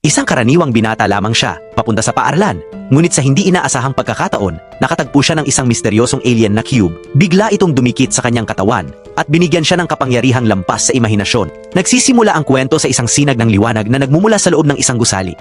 Isang karaniwang binata lamang siya, papunta sa paaralan. Ngunit sa hindi inaasahang pagkakataon, nakatagpo siya ng isang misteryosong alien na cube. Bigla itong dumikit sa kanyang katawan at binigyan siya ng kapangyarihang lampas sa imahinasyon. Nagsisimula ang kwento sa isang sinag ng liwanag na nagmumula sa loob ng isang gusali.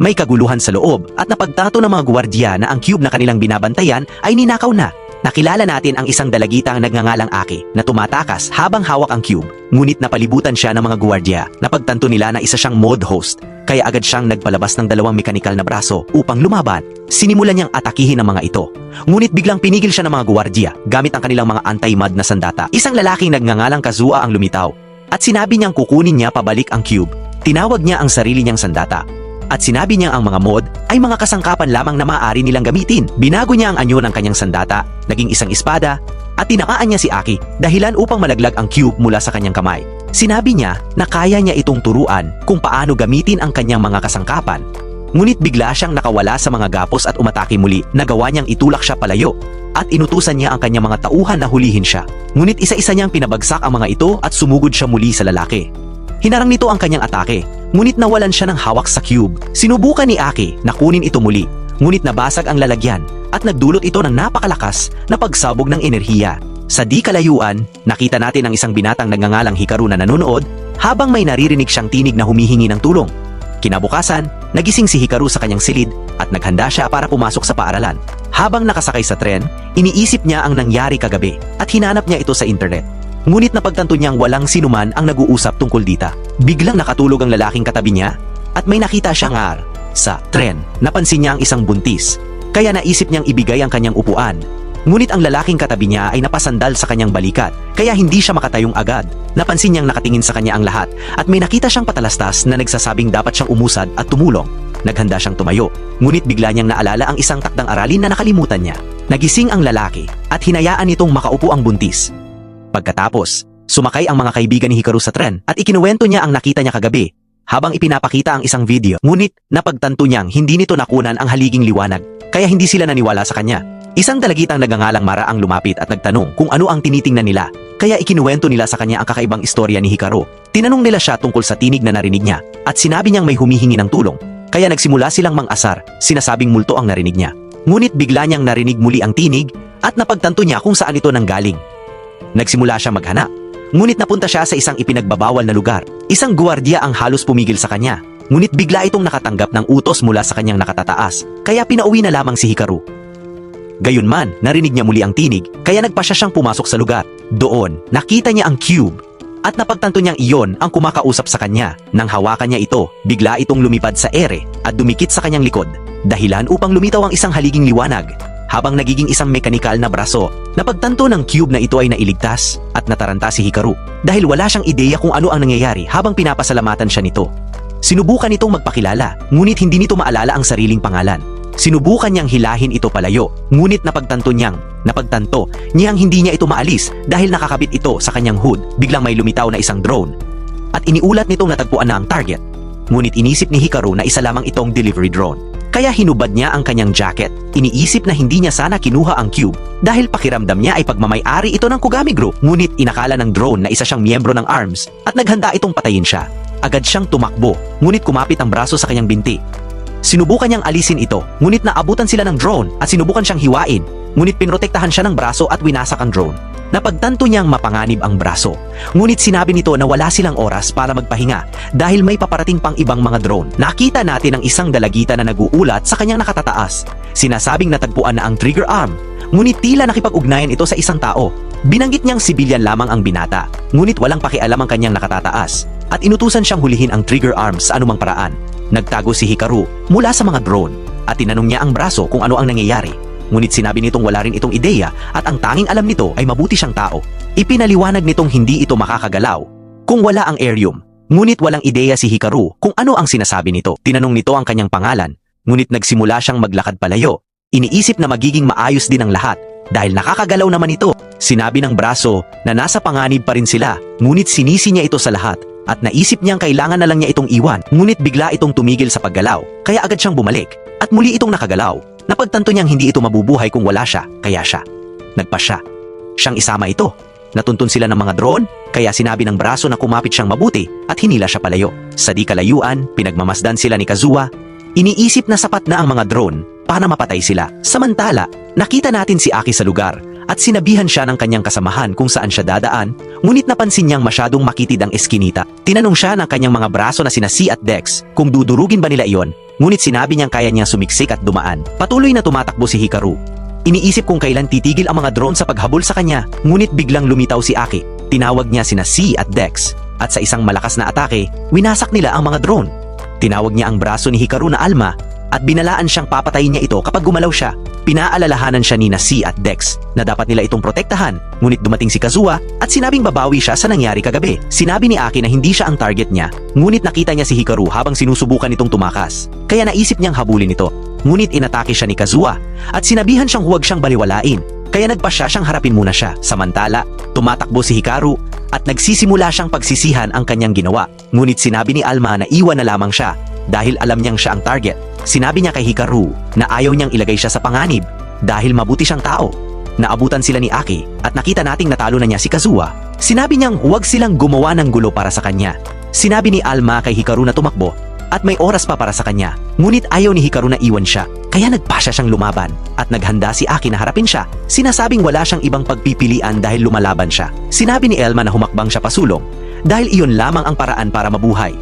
May kaguluhan sa loob at napagtato ng mga gwardiya na ang cube na kanilang binabantayan ay ninakaw na. Nakilala natin ang isang dalagitang nagngangalang Aki na tumatakas habang hawak ang cube. Ngunit napalibutan siya ng mga gwardiya. Napagtanto nila na isa siyang mod host, kaya agad siyang nagpalabas ng 2 mekanikal na braso upang lumaban. Sinimulan niyang atakihin ang mga ito. Ngunit biglang pinigil siya ng mga gwardiya gamit ang kanilang mga anti-mud na sandata. Isang lalaking nagngangalang Kazuha ang lumitaw at sinabi niyang kukunin niya pabalik ang cube. Tinawag niya ang sarili niyang sandata. At sinabi niya ang mga mod ay mga kasangkapan lamang na maaari nilang gamitin. Binago niya ang anyo ng kanyang sandata, naging isang espada, at tinamaan niya si Aki dahilan upang malaglag ang cube mula sa kanyang kamay. Sinabi niya na kaya niya itong turuan kung paano gamitin ang kanyang mga kasangkapan. Ngunit bigla siyang nakawala sa mga gapos at umatake muli. Nagawa niyang itulak siya palayo at inutusan niya ang kanyang mga tauhan na hulihin siya. Ngunit isa-isa niyang pinabagsak ang mga ito at sumugod siya muli sa lalaki. Hinarang nito ang kanyang atake, ngunit nawalan siya ng hawak sa cube. Sinubukan ni Aki na kunin ito muli, ngunit nabasag ang lalagyan at nagdulot ito ng napakalakas na pagsabog ng enerhiya. Sa di kalayuan, nakita natin ang isang binatang nagngangalang Hikaru na nanonood habang may naririnig siyang tinig na humihingi ng tulong. Kinabukasan, nagising si Hikaru sa kanyang silid at naghanda siya para pumasok sa paaralan. Habang nakasakay sa tren, iniisip niya ang nangyari kagabi at hinanap niya ito sa internet. Ngunit napagtanto niyang walang sinuman ang nag-uusap tungkol dita. Biglang nakatulog ang lalaking katabi niya at may nakita siyang sa tren. Napansin niya ang isang buntis, kaya naisip niyang ibigay ang kanyang upuan. Ngunit ang lalaking katabi niya ay napasandal sa kanyang balikat, kaya hindi siya makatayong agad. Napansin niyang nakatingin sa kanya ang lahat at may nakita siyang patalastas na nagsasabing dapat siyang umusad at tumulong. Naghanda siyang tumayo, ngunit bigla niyang naalala ang isang takdang aralin na nakalimutan niya. Nagising ang lalaki at hinayaan nitong makaupo ang buntis. Pagkatapos, sumakay ang mga kaibigan ni Hikaru sa tren at ikinuwento niya ang nakita niya kagabi habang ipinapakita ang isang video. Ngunit napagtanto niyang hindi nito nakunan ang haliging liwanag, kaya hindi sila naniwala sa kanya. Isang dalagitang nagngangalang Mara ang lumapit at nagtanong kung ano ang tinitingnan nila, kaya ikinuwento nila sa kanya ang kakaibang istorya ni Hikaru. Tinanong nila siya tungkol sa tinig na narinig niya at sinabi niyang may humihingi ng tulong, kaya nagsimula silang mang-asar, sinasabing multo ang narinig niya. Ngunit bigla niyang narinig muli ang tinig at napagtanto niya kung saan ito nanggaling. Nagsimula siya maghanap, ngunit napunta siya sa isang ipinagbabawal na lugar. Isang gwardiya ang halos pumigil sa kanya, ngunit bigla itong nakatanggap ng utos mula sa kanyang nakatataas, kaya pinauwi na lamang si Hikaru. Gayunman, narinig niya muli ang tinig, kaya nagpasya siyang pumasok sa lugar. Doon, nakita niya ang cube, at napagtanto niyang iyon ang kumakausap sa kanya. Nang hawakan niya ito, bigla itong lumipad sa ere at dumikit sa kanyang likod, dahilan upang lumitaw ang isang haliging liwanag. Habang nagiging isang mekanikal na braso, napagtanto ng cube na ito ay nailigtas at nataranta si Hikaru dahil wala siyang ideya kung ano ang nangyayari habang pinapasalamatan siya nito. Sinubukan itong magpakilala, ngunit hindi nito maalala ang sariling pangalan. Sinubukan niyang hilahin ito palayo, ngunit napagtanto niyang hindi niya ito maalis dahil nakakabit ito sa kanyang hood. Biglang may lumitaw na isang drone at iniulat nitong natagpuan na ang target. Ngunit inisip ni Hikaru na isa lamang itong delivery drone. Kaya hinubad niya ang kanyang jacket. Iniisip na hindi niya sana kinuha ang cube dahil pakiramdam niya ay pagmamay-ari ito ng Kogami Group. Ngunit inakala ng drone na isa siyang miyembro ng ARMS at naghanda itong patayin siya. Agad siyang tumakbo, ngunit kumapit ang braso sa kanyang binti. Sinubukan niyang alisin ito, ngunit naabutan sila ng drone at sinubukan siyang hiwain. Ngunit pinrotektahan siya ng braso at winasak ang drone. Napagtanto niyang mapanganib ang braso, ngunit sinabi nito na wala silang oras para magpahinga dahil may paparating pang ibang mga drone. Nakita natin ang isang dalagita na naguulat sa kanyang nakatataas. Sinasabing natagpuan na ang trigger arm, ngunit tila nakipag-ugnayan ito sa isang tao. Binanggit niyang sibilyan lamang ang binata, ngunit walang pakialam ang kanyang nakatataas at inutusan siyang hulihin ang trigger arm sa anumang paraan. Nagtago si Hikaru mula sa mga drone at tinanong niya ang braso kung ano ang nangyayari. Ngunit sinabi nitong wala rin itong ideya at ang tanging alam nito ay mabuti siyang tao. Ipinaliwanag nitong hindi ito makakagalaw kung wala ang Aerium. Ngunit walang ideya si Hikaru kung ano ang sinasabi nito. Tinanong nito ang kanyang pangalan, ngunit nagsimula siyang maglakad palayo. Iniisip na magiging maayos din ang lahat dahil nakakagalaw naman ito. Sinabi ng braso na nasa panganib pa rin sila, ngunit sinisi niya ito sa lahat at naisip niyang kailangan na lang niya itong iwan. Ngunit bigla itong tumigil sa paggalaw, kaya agad siyang bumalik at muli itong nakagalaw. Napagtanto niyang hindi ito mabubuhay kung wala siya, kaya siya nagpasya siyang isama ito. Natuntun sila ng mga drone, kaya sinabi ng braso na kumapit siyang mabuti at hinila siya palayo. Sa di kalayuan, pinagmamasdan sila ni Kazuha. Iniisip na sapat na ang mga drone para mapatay sila. Samantala, nakita natin si Aki sa lugar at sinabihan siya ng kanyang kasamahan kung saan siya dadaan, ngunit napansin niyang masyadong makitid ang eskinita. Tinanong siya ng kanyang mga braso na sina C at Dex kung dudurugin ba nila iyon, ngunit sinabi niyang kaya niyang sumiksik at dumaan. Patuloy na tumatakbo si Hikaru. Iniisip kung kailan titigil ang mga drone sa paghabol sa kanya, ngunit biglang lumitaw si Aki. Tinawag niya sina C at Dex, at sa isang malakas na atake, winasak nila ang mga drone. Tinawag niya ang braso ni Hikaru na Alma, at binalaan siyang papatayin niya ito kapag gumalaw siya. Pinaalalahanan siya ni C at Dex na dapat nila itong protektahan, ngunit dumating si Kazuha at sinabing babawi siya sa nangyari kagabi. Sinabi ni Aki na hindi siya ang target niya, ngunit nakita niya si Hikaru habang sinusubukan itong tumakas. Kaya naisip niyang habulin ito, ngunit inatake siya ni Kazuha at sinabihan siyang huwag siyang baliwalain. Kaya nagpasya siyang harapin muna siya. Samantala, tumatakbo si Hikaru at nagsisimula siyang pagsisihan ang kanyang ginawa. Ngunit sinabi ni Alma na iwan na lamang siya dahil alam niyang siya ang target. Sinabi niya kay Hikaru na ayaw niyang ilagay siya sa panganib dahil mabuti siyang tao. Naabutan sila ni Aki at nakita nating natalo na niya si Kazuha. Sinabi niyang huwag silang gumawa ng gulo para sa kanya. Sinabi ni Alma kay Hikaru na tumakbo at may oras pa para sa kanya. Ngunit ayaw ni Hikaru na iwan siya. Kaya nagpasya siyang lumaban at naghanda si Aki na harapin siya. Sinasabing wala siyang ibang pagpipilian dahil lumalaban siya. Sinabi ni Elma na humakbang siya pasulong dahil iyon lamang ang paraan para mabuhay.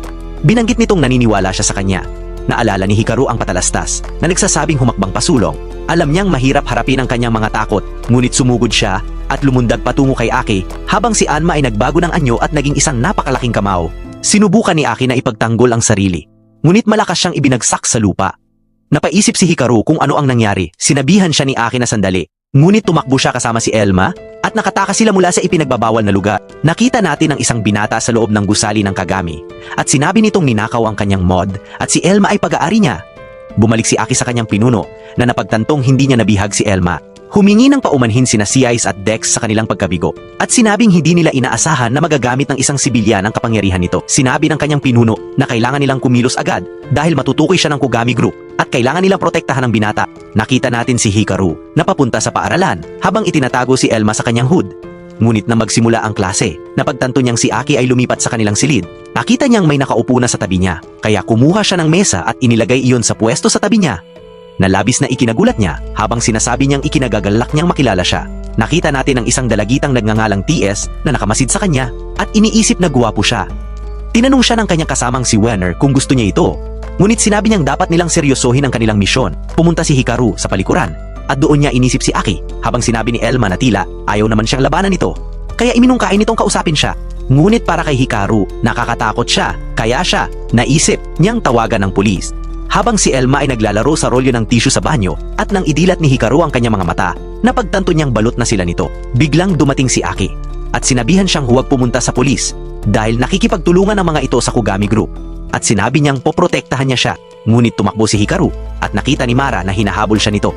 Binanggit nitong naniniwala siya sa kanya. Naalala ni Hikaru ang patalastas na nagsasabing humakbang pasulong. Alam niyang mahirap harapin ang kanyang mga takot, ngunit sumugod siya at lumundag patungo kay Aki habang si Alma ay nagbago ng anyo at naging isang napakalaking kamao. Sinubukan ni Aki na ipagtanggol ang sarili, ngunit malakas siyang ibinagsak sa lupa. Napaisip si Hikaru kung ano ang nangyari. Sinabihan siya ni Aki na sandali, ngunit tumakbo siya kasama si Elma at nakatakas sila mula sa ipinagbabawal na lugar. Nakita natin ang isang binata sa loob ng gusali ng Kagami at sinabi nitong ninakaw ang kanyang mod at si Elma ay pag-aari niya. Bumalik si Aki sa kanyang pinuno na napagtantong hindi niya nabihag si Elma. Humingi ng paumanhin sina Ciais at Dex sa kanilang pagkabigo at sinabing hindi nila inaasahan na magagamit ng isang sibilyan ang kapangyarihan nito. Sinabi ng kanyang pinuno na kailangan nilang kumilos agad dahil matutukoy siya ng Kugami Group at kailangan nilang protektahan ang binata. Nakita natin si Hikaru na papunta sa paaralan habang itinatago si Elma sa kanyang hood. Ngunit na magsimula ang klase, napagtanto niyang si Aki ay lumipat sa kanilang silid. Nakita niyang may nakaupo na sa tabi niya, kaya kumuha siya ng mesa at inilagay iyon sa pwesto sa tabi niya. Nalabis na ikinagulat niya habang sinasabi niyang ikinagagalak niyang makilala siya. Nakita natin ang isang dalagitang nagngangalang TS na nakamasid sa kanya at iniisip na guwapo siya. Tinanong siya ng kanyang kasamang si Werner kung gusto niya ito. Ngunit sinabi niyang dapat nilang seryosohin ang kanilang misyon. Pumunta si Hikaru sa palikuran at doon niya inisip si Aki habang sinabi ni Elma na tila ayaw naman siyang labanan nito. Kaya iminungkain nitong kausapin siya. Ngunit para kay Hikaru, nakakatakot siya. Kaya siya, naisip niyang tawagan ng pulis. Habang si Elma ay naglalaro sa rolyo ng tissue sa banyo at nang idilat ni Hikaru ang kanyang mga mata, napagtanto niyang balot na sila nito. Biglang dumating si Aki at sinabihan siyang huwag pumunta sa pulis dahil nakikipagtulungan ang mga ito sa Kugami Group. At sinabi niyang poprotektahan niya siya. Ngunit tumakbo si Hikaru at nakita ni Mara na hinahabol siya nito.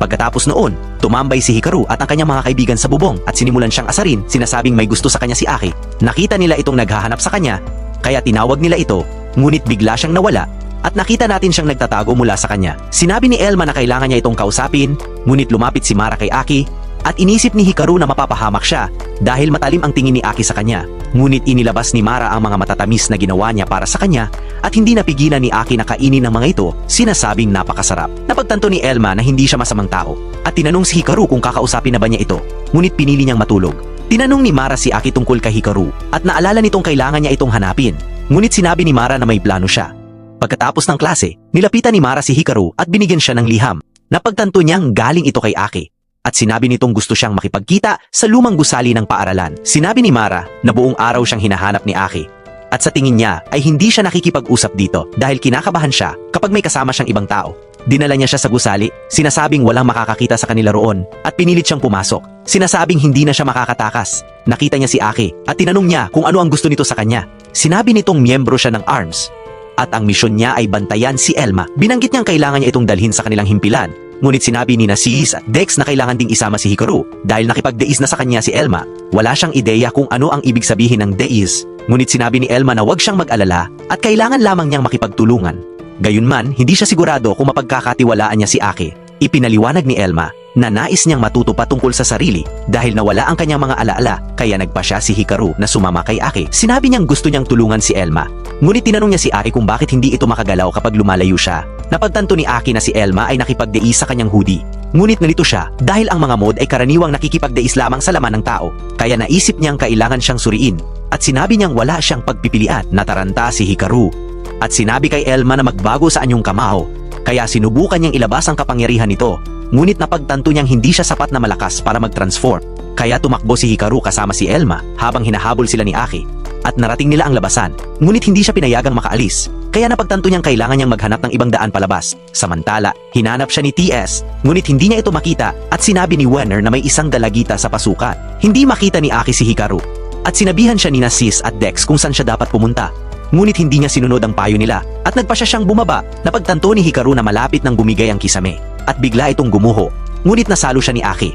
Pagkatapos noon, tumambay si Hikaru at ang kanyang mga kaibigan sa bubong at sinimulan siyang asarin, sinasabing may gusto sa kanya si Aki. Nakita nila itong naghahanap sa kanya, kaya tinawag nila ito, ngunit bigla siyang nawala at nakita natin siyang nagtatago mula sa kanya. Sinabi ni Elma na kailangan niya itong kausapin, ngunit lumapit si Mara kay Aki at inisip ni Hikaru na mapapahamak siya dahil matalim ang tingin ni Aki sa kanya. Ngunit inilabas ni Mara ang mga matatamis na ginawa niya para sa kanya at hindi napigilan ni Aki na kainin ng mga ito, sinasabing napakasarap. Napagtanto ni Elma na hindi siya masamang tao at tinanong si Hikaru kung kakausapin na ba niya ito, ngunit pinili niyang matulog. Tinanong ni Mara si Aki tungkol kay Hikaru at naalala nitong kailangan niya itong hanapin, ngunit sinabi ni Mara na may plano siya. Pagkatapos ng klase, nilapitan ni Mara si Hikaru at binigyan siya ng liham. Napagtanto niyang galing ito kay Aki at sinabi nitong gusto siyang makipagkita sa lumang gusali ng paaralan. Sinabi ni Mara na buong araw siyang hinahanap ni Aki at sa tingin niya ay hindi siya nakikipag-usap dito dahil kinakabahan siya kapag may kasama siyang ibang tao. Dinala niya siya sa gusali, sinasabing walang makakakita sa kanila roon at pinilit siyang pumasok. Sinasabing hindi na siya makakatakas. Nakita niya si Aki at tinanong niya kung ano ang gusto nito sa kanya. Sinabi nitong miyembro siya ng ARMS at ang misyon niya ay bantayan si Elma. Binanggit niyang kailangan niya itong dalhin sa kanilang himpilan. Ngunit sinabi ni Ciais at Dex na kailangan ding isama si Hikaru dahil nakipagdeis na sa kanya si Elma. Wala siyang ideya kung ano ang ibig sabihin ng deis. Ngunit sinabi ni Elma na huwag siyang mag-alala at kailangan lamang niyang makipagtulungan. Gayunman, hindi siya sigurado kung mapagkakatiwalaan niya si Aki. Ipinaliwanag ni Elma na nais niyang matuto pa tungkol sa sarili dahil nawala ang kanyang mga alaala kaya nagpa siya si Hikaru na sumama kay Aki. Sinabi niyang gusto niyang tulungan si Elma. Ngunit tinanong niya si Aki kung bakit hindi ito makagalaw kapag lumalayo siya. Napagtanto ni Aki na si Elma ay nakipagdeis sa kanyang hoodie. Ngunit nalito siya dahil ang mga mod ay karaniwang nakikipagdeis lamang sa laman ng tao. Kaya naisip niyang kailangan siyang suriin at sinabi niyang wala siyang pagpipilian. Nataranta si Hikaru at sinabi kay Elma na magbago sa anyong kamao. Kaya sinubukan niyang ilabas ang kapangyarihan nito. Ngunit napagtanto niyang hindi siya sapat na malakas para mag-transform. Kaya tumakbo si Hikaru kasama si Elma habang hinahabol sila ni Aki. At narating nila ang labasan. Ngunit hindi siya pinayagang makaalis. Kaya napagtanto niyang kailangan niyang maghanap ng ibang daan palabas. Samantala, hinanap siya ni TS. Ngunit hindi niya ito makita at sinabi ni Wenner na may isang dalagita sa pasukan. Hindi makita ni Aki si Hikaru. At sinabihan siya ni Sis at Dex kung saan siya dapat pumunta. Ngunit hindi niya sinunod ang payo nila at nagpa siya siyang bumaba. Napagtanto ni Hikaru na malapit nang bumigay ang kisame at bigla itong gumuho. Ngunit nasalo siya ni Aki.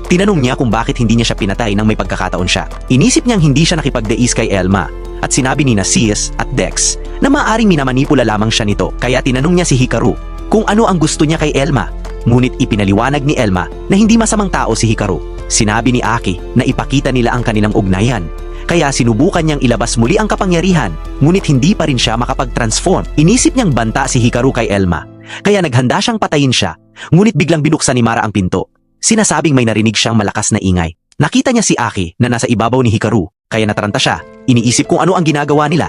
Tinanong niya kung bakit hindi niya siya pinatay nang may pagkakataon siya. Inisip niyang hindi siya nakipagdeis kay Elma at sinabi ni Sis at Dex na maaaring minamanipula lamang siya nito. Kaya tinanong niya si Hikaru kung ano ang gusto niya kay Elma. Ngunit ipinaliwanag ni Elma na hindi masamang tao si Hikaru. Sinabi ni Aki na ipakita nila ang kanilang ugnayan. Kaya sinubukan niyang ilabas muli ang kapangyarihan, ngunit hindi pa rin siya makapag-transform. Inisip niyang banta si Hikaru kay Elma, kaya naghanda siyang patayin siya, ngunit biglang binuksan ni Mara ang pinto. Sinasabing may narinig siyang malakas na ingay. Nakita niya si Aki na nasa ibabaw ni Hikaru, kaya nataranta siya. Iniisip kung ano ang ginagawa nila.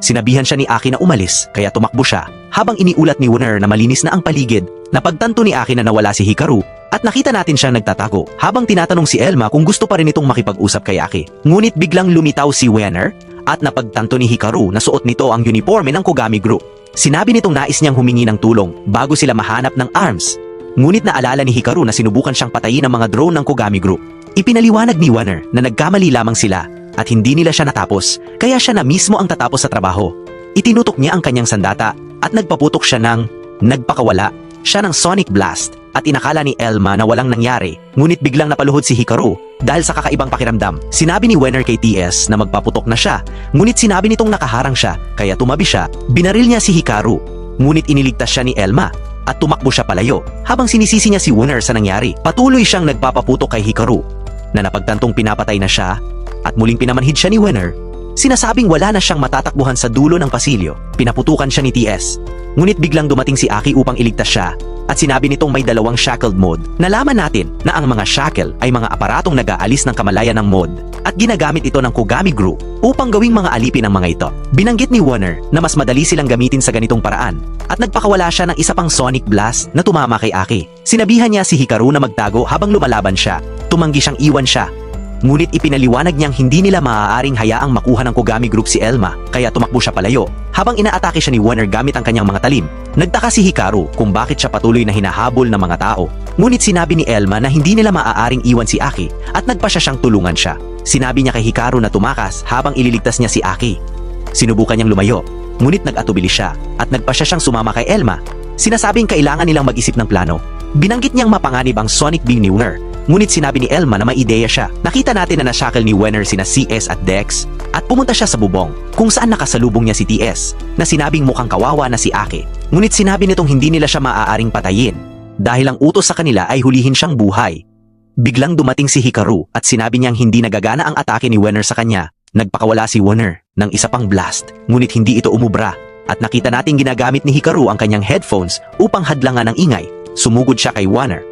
Sinabihan siya ni Aki na umalis, kaya tumakbo siya, habang iniulat ni Wenner na malinis na ang paligid. Napagtanto ni Aki na nawala si Hikaru, at nakita natin siyang nagtatago habang tinatanong si Elma kung gusto pa rin itong makipag-usap kay Aki. Ngunit biglang lumitaw si Wenner at napagtanto ni Hikaru na suot nito ang uniforme ng Kogami Group. Sinabi nitong nais niyang humingi ng tulong bago sila mahanap ng arms. Ngunit naalala ni Hikaru na sinubukan siyang patayin ng mga drone ng Kogami Group. Ipinaliwanag ni Wenner na nagkamali lamang sila at hindi nila siya natapos, kaya siya na mismo ang tatapos sa trabaho. Itinutok niya ang kanyang sandata at nagpaputok siya ng nagpakawala siya ng Sonic Blast. At inakala ni Elma na walang nangyari, ngunit biglang napaluhod si Hikaru dahil sa kakaibang pakiramdam. Sinabi ni Wenner kay TS na magpaputok na siya, ngunit sinabi nitong nakaharang siya, kaya tumabi siya. Binaril niya si Hikaru, ngunit iniligtas siya ni Elma at tumakbo siya palayo habang sinisisi niya si Wenner sa nangyari. Patuloy siyang nagpapaputok kay Hikaru na napagtantong pinapatay na siya at muling pinamanhid siya ni Wenner. Sinasabing wala na siyang matatakbuhan sa dulo ng pasilyo. Pinaputukan siya ni TS, ngunit biglang dumating si Aki upang iligtas siya. At sinabi nitong may dalawang shackled mod. Nalaman natin na ang mga shackle ay mga aparatong nag-aalis ng kamalayan ng mod at ginagamit ito ng Kogami Group upang gawing mga alipin ang mga ito. Binanggit ni Wenner na mas madali silang gamitin sa ganitong paraan at nagpakawala siya ng isa pang Sonic Blast na tumama kay Aki. Sinabihan niya si Hikaru na magtago habang lumalaban siya. Tumanggi siyang iwan siya. Ngunit ipinaliwanag niyang hindi nila maaaring hayaang makuha ng Kogami Group si Elma, kaya tumakbo siya palayo. Habang inaatake siya ni Wenner gamit ang kanyang mga talim, nagtaka si Hikaru kung bakit siya patuloy na hinahabol ng mga tao. Ngunit sinabi ni Elma na hindi nila maaaring iwan si Aki at nagpa siya siyang tulungan siya. Sinabi niya kay Hikaru na tumakas habang ililigtas niya si Aki. Sinubukan niyang lumayo, ngunit nag-atubili siya at nagpa siya siyang sumama kay Elma. Sinasabing kailangan nilang mag-isip ng plano. Binanggit niyang mapanganib ang Sonic Beam ni Wenner. Ngunit sinabi ni Elma na may ideya siya. Nakita natin na nashackle ni Wenner sina CS at Dex at pumunta siya sa bubong kung saan nakasalubong niya si TS na sinabing mukhang kawawa na si Aki. Ngunit sinabi nitong hindi nila siya maaaring patayin dahil ang utos sa kanila ay hulihin siyang buhay. Biglang dumating si Hikaru at sinabi niyang hindi nagagana ang atake ni Wenner sa kanya. Nagpakawala si Wenner ng isa pang blast ngunit hindi ito umubra at nakita nating ginagamit ni Hikaru ang kanyang headphones upang hadlangan ang ingay. Sumugod siya kay Wenner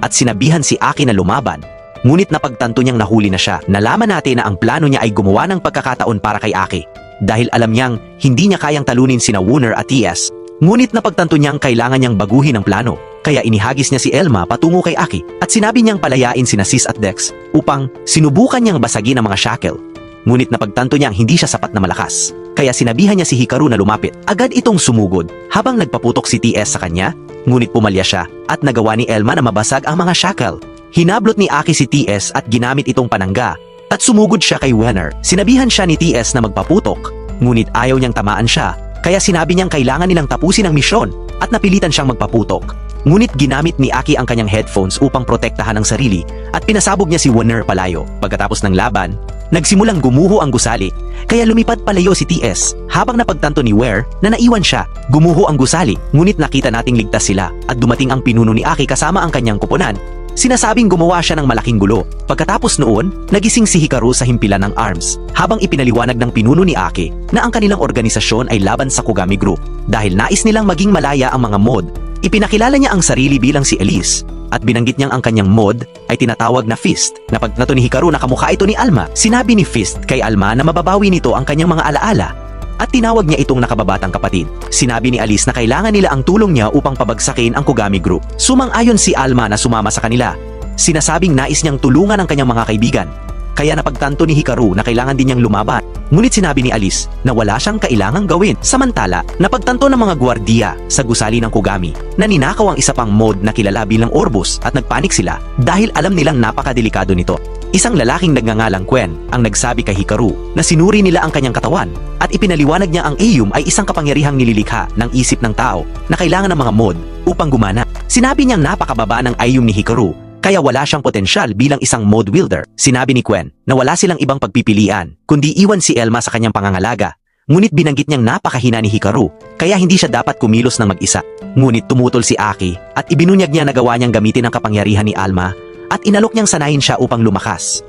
at sinabihan si Aki na lumaban. Ngunit napagtanto niyang nahuli na siya. Nalaman natin na ang plano niya ay gumawa ng pagkakataon para kay Aki dahil alam niyang hindi niya kayang talunin sina Wenner at TS. Ngunit napagtanto niyang kailangan niyang baguhin ang plano, kaya inihagis niya si Elma patungo kay Aki at sinabi niyang palayain sina Sis at Dex upang sinubukan niyang basagin ang mga shackle. Ngunit napagtanto niyang hindi siya sapat na malakas, kaya sinabihan niya si Hikaru na lumapit. Agad itong sumugod habang nagpaputok si TS sa kanya, ngunit pumalya siya at nagawa ni Elma na mabasag ang mga shackle. Hinablot ni Aki si TS at ginamit itong panangga at sumugod siya kay Wenner. Sinabihan siya ni TS na magpaputok, ngunit ayaw niyang tamaan siya, kaya sinabi niyang kailangan nilang tapusin ang misyon at napilitan siyang magpaputok. Ngunit ginamit ni Aki ang kanyang headphones upang protektahan ang sarili at pinasabog niya si Wenner palayo. Pagkatapos ng laban, nagsimulang gumuho ang gusali, kaya lumipad palayo si TS habang napagtanto ni Wenner na naiwan siya. Gumuho ang gusali, ngunit nakita nating ligtas sila at dumating ang pinuno ni Aki kasama ang kanyang kuponan. Sinasabing gumawa siya ng malaking gulo. Pagkatapos noon, nagising si Hikaru sa himpilan ng ARMS habang ipinaliwanag ng pinuno ni Aki na ang kanilang organisasyon ay laban sa Kogami Group. Dahil nais nilang maging malaya ang mga mod, ipinakilala niya ang sarili bilang si Elise at binanggit niyang ang kanyang mod ay tinatawag na Fist. Napagtanto ni Hikaru na kamukha ito ni Alma. Sinabi ni Fist kay Alma na mababawi nito ang kanyang mga alaala at tinawag niya itong nakababatang kapatid. Sinabi ni Alice na kailangan nila ang tulong niya upang pabagsakin ang Kogami Group. Sumang-ayon si Alma na sumama sa kanila. Sinasabing nais niyang tulungan ang kanyang mga kaibigan. Kaya napagtanto ni Hikaru na kailangan din niyang lumaban. Ngunit sinabi ni Alice na wala siyang kailangang gawin. Samantala, napagtanto ng mga gwardiya sa gusali ng Kogami na ninakaw ang isa pang mod na kilala bilang Orbus at nagpanik sila dahil alam nilang napakadelikado nito. Isang lalaking nagngangalang Quen ang nagsabi kay Hikaru na sinuri nila ang kanyang katawan at ipinaliwanag niya ang Eum ay isang kapangyarihang nililikha ng isip ng tao na kailangan ng mga mod upang gumana. Sinabi niyang napakababa ng Eum ni Hikaru kaya wala siyang potensyal bilang isang mod wielder. Sinabi ni Quen na wala silang ibang pagpipilian kundi iwan si Elma sa kanyang pangangalaga. Ngunit binanggit niyang napakahina ni Hikaru kaya hindi siya dapat kumilos ng mag-isa. Ngunit tumutol si Aki at ibinunyag niya na gawa niyang gamitin ang kapangyarihan ni Alma at inalok niyang sanayin siya upang lumakas.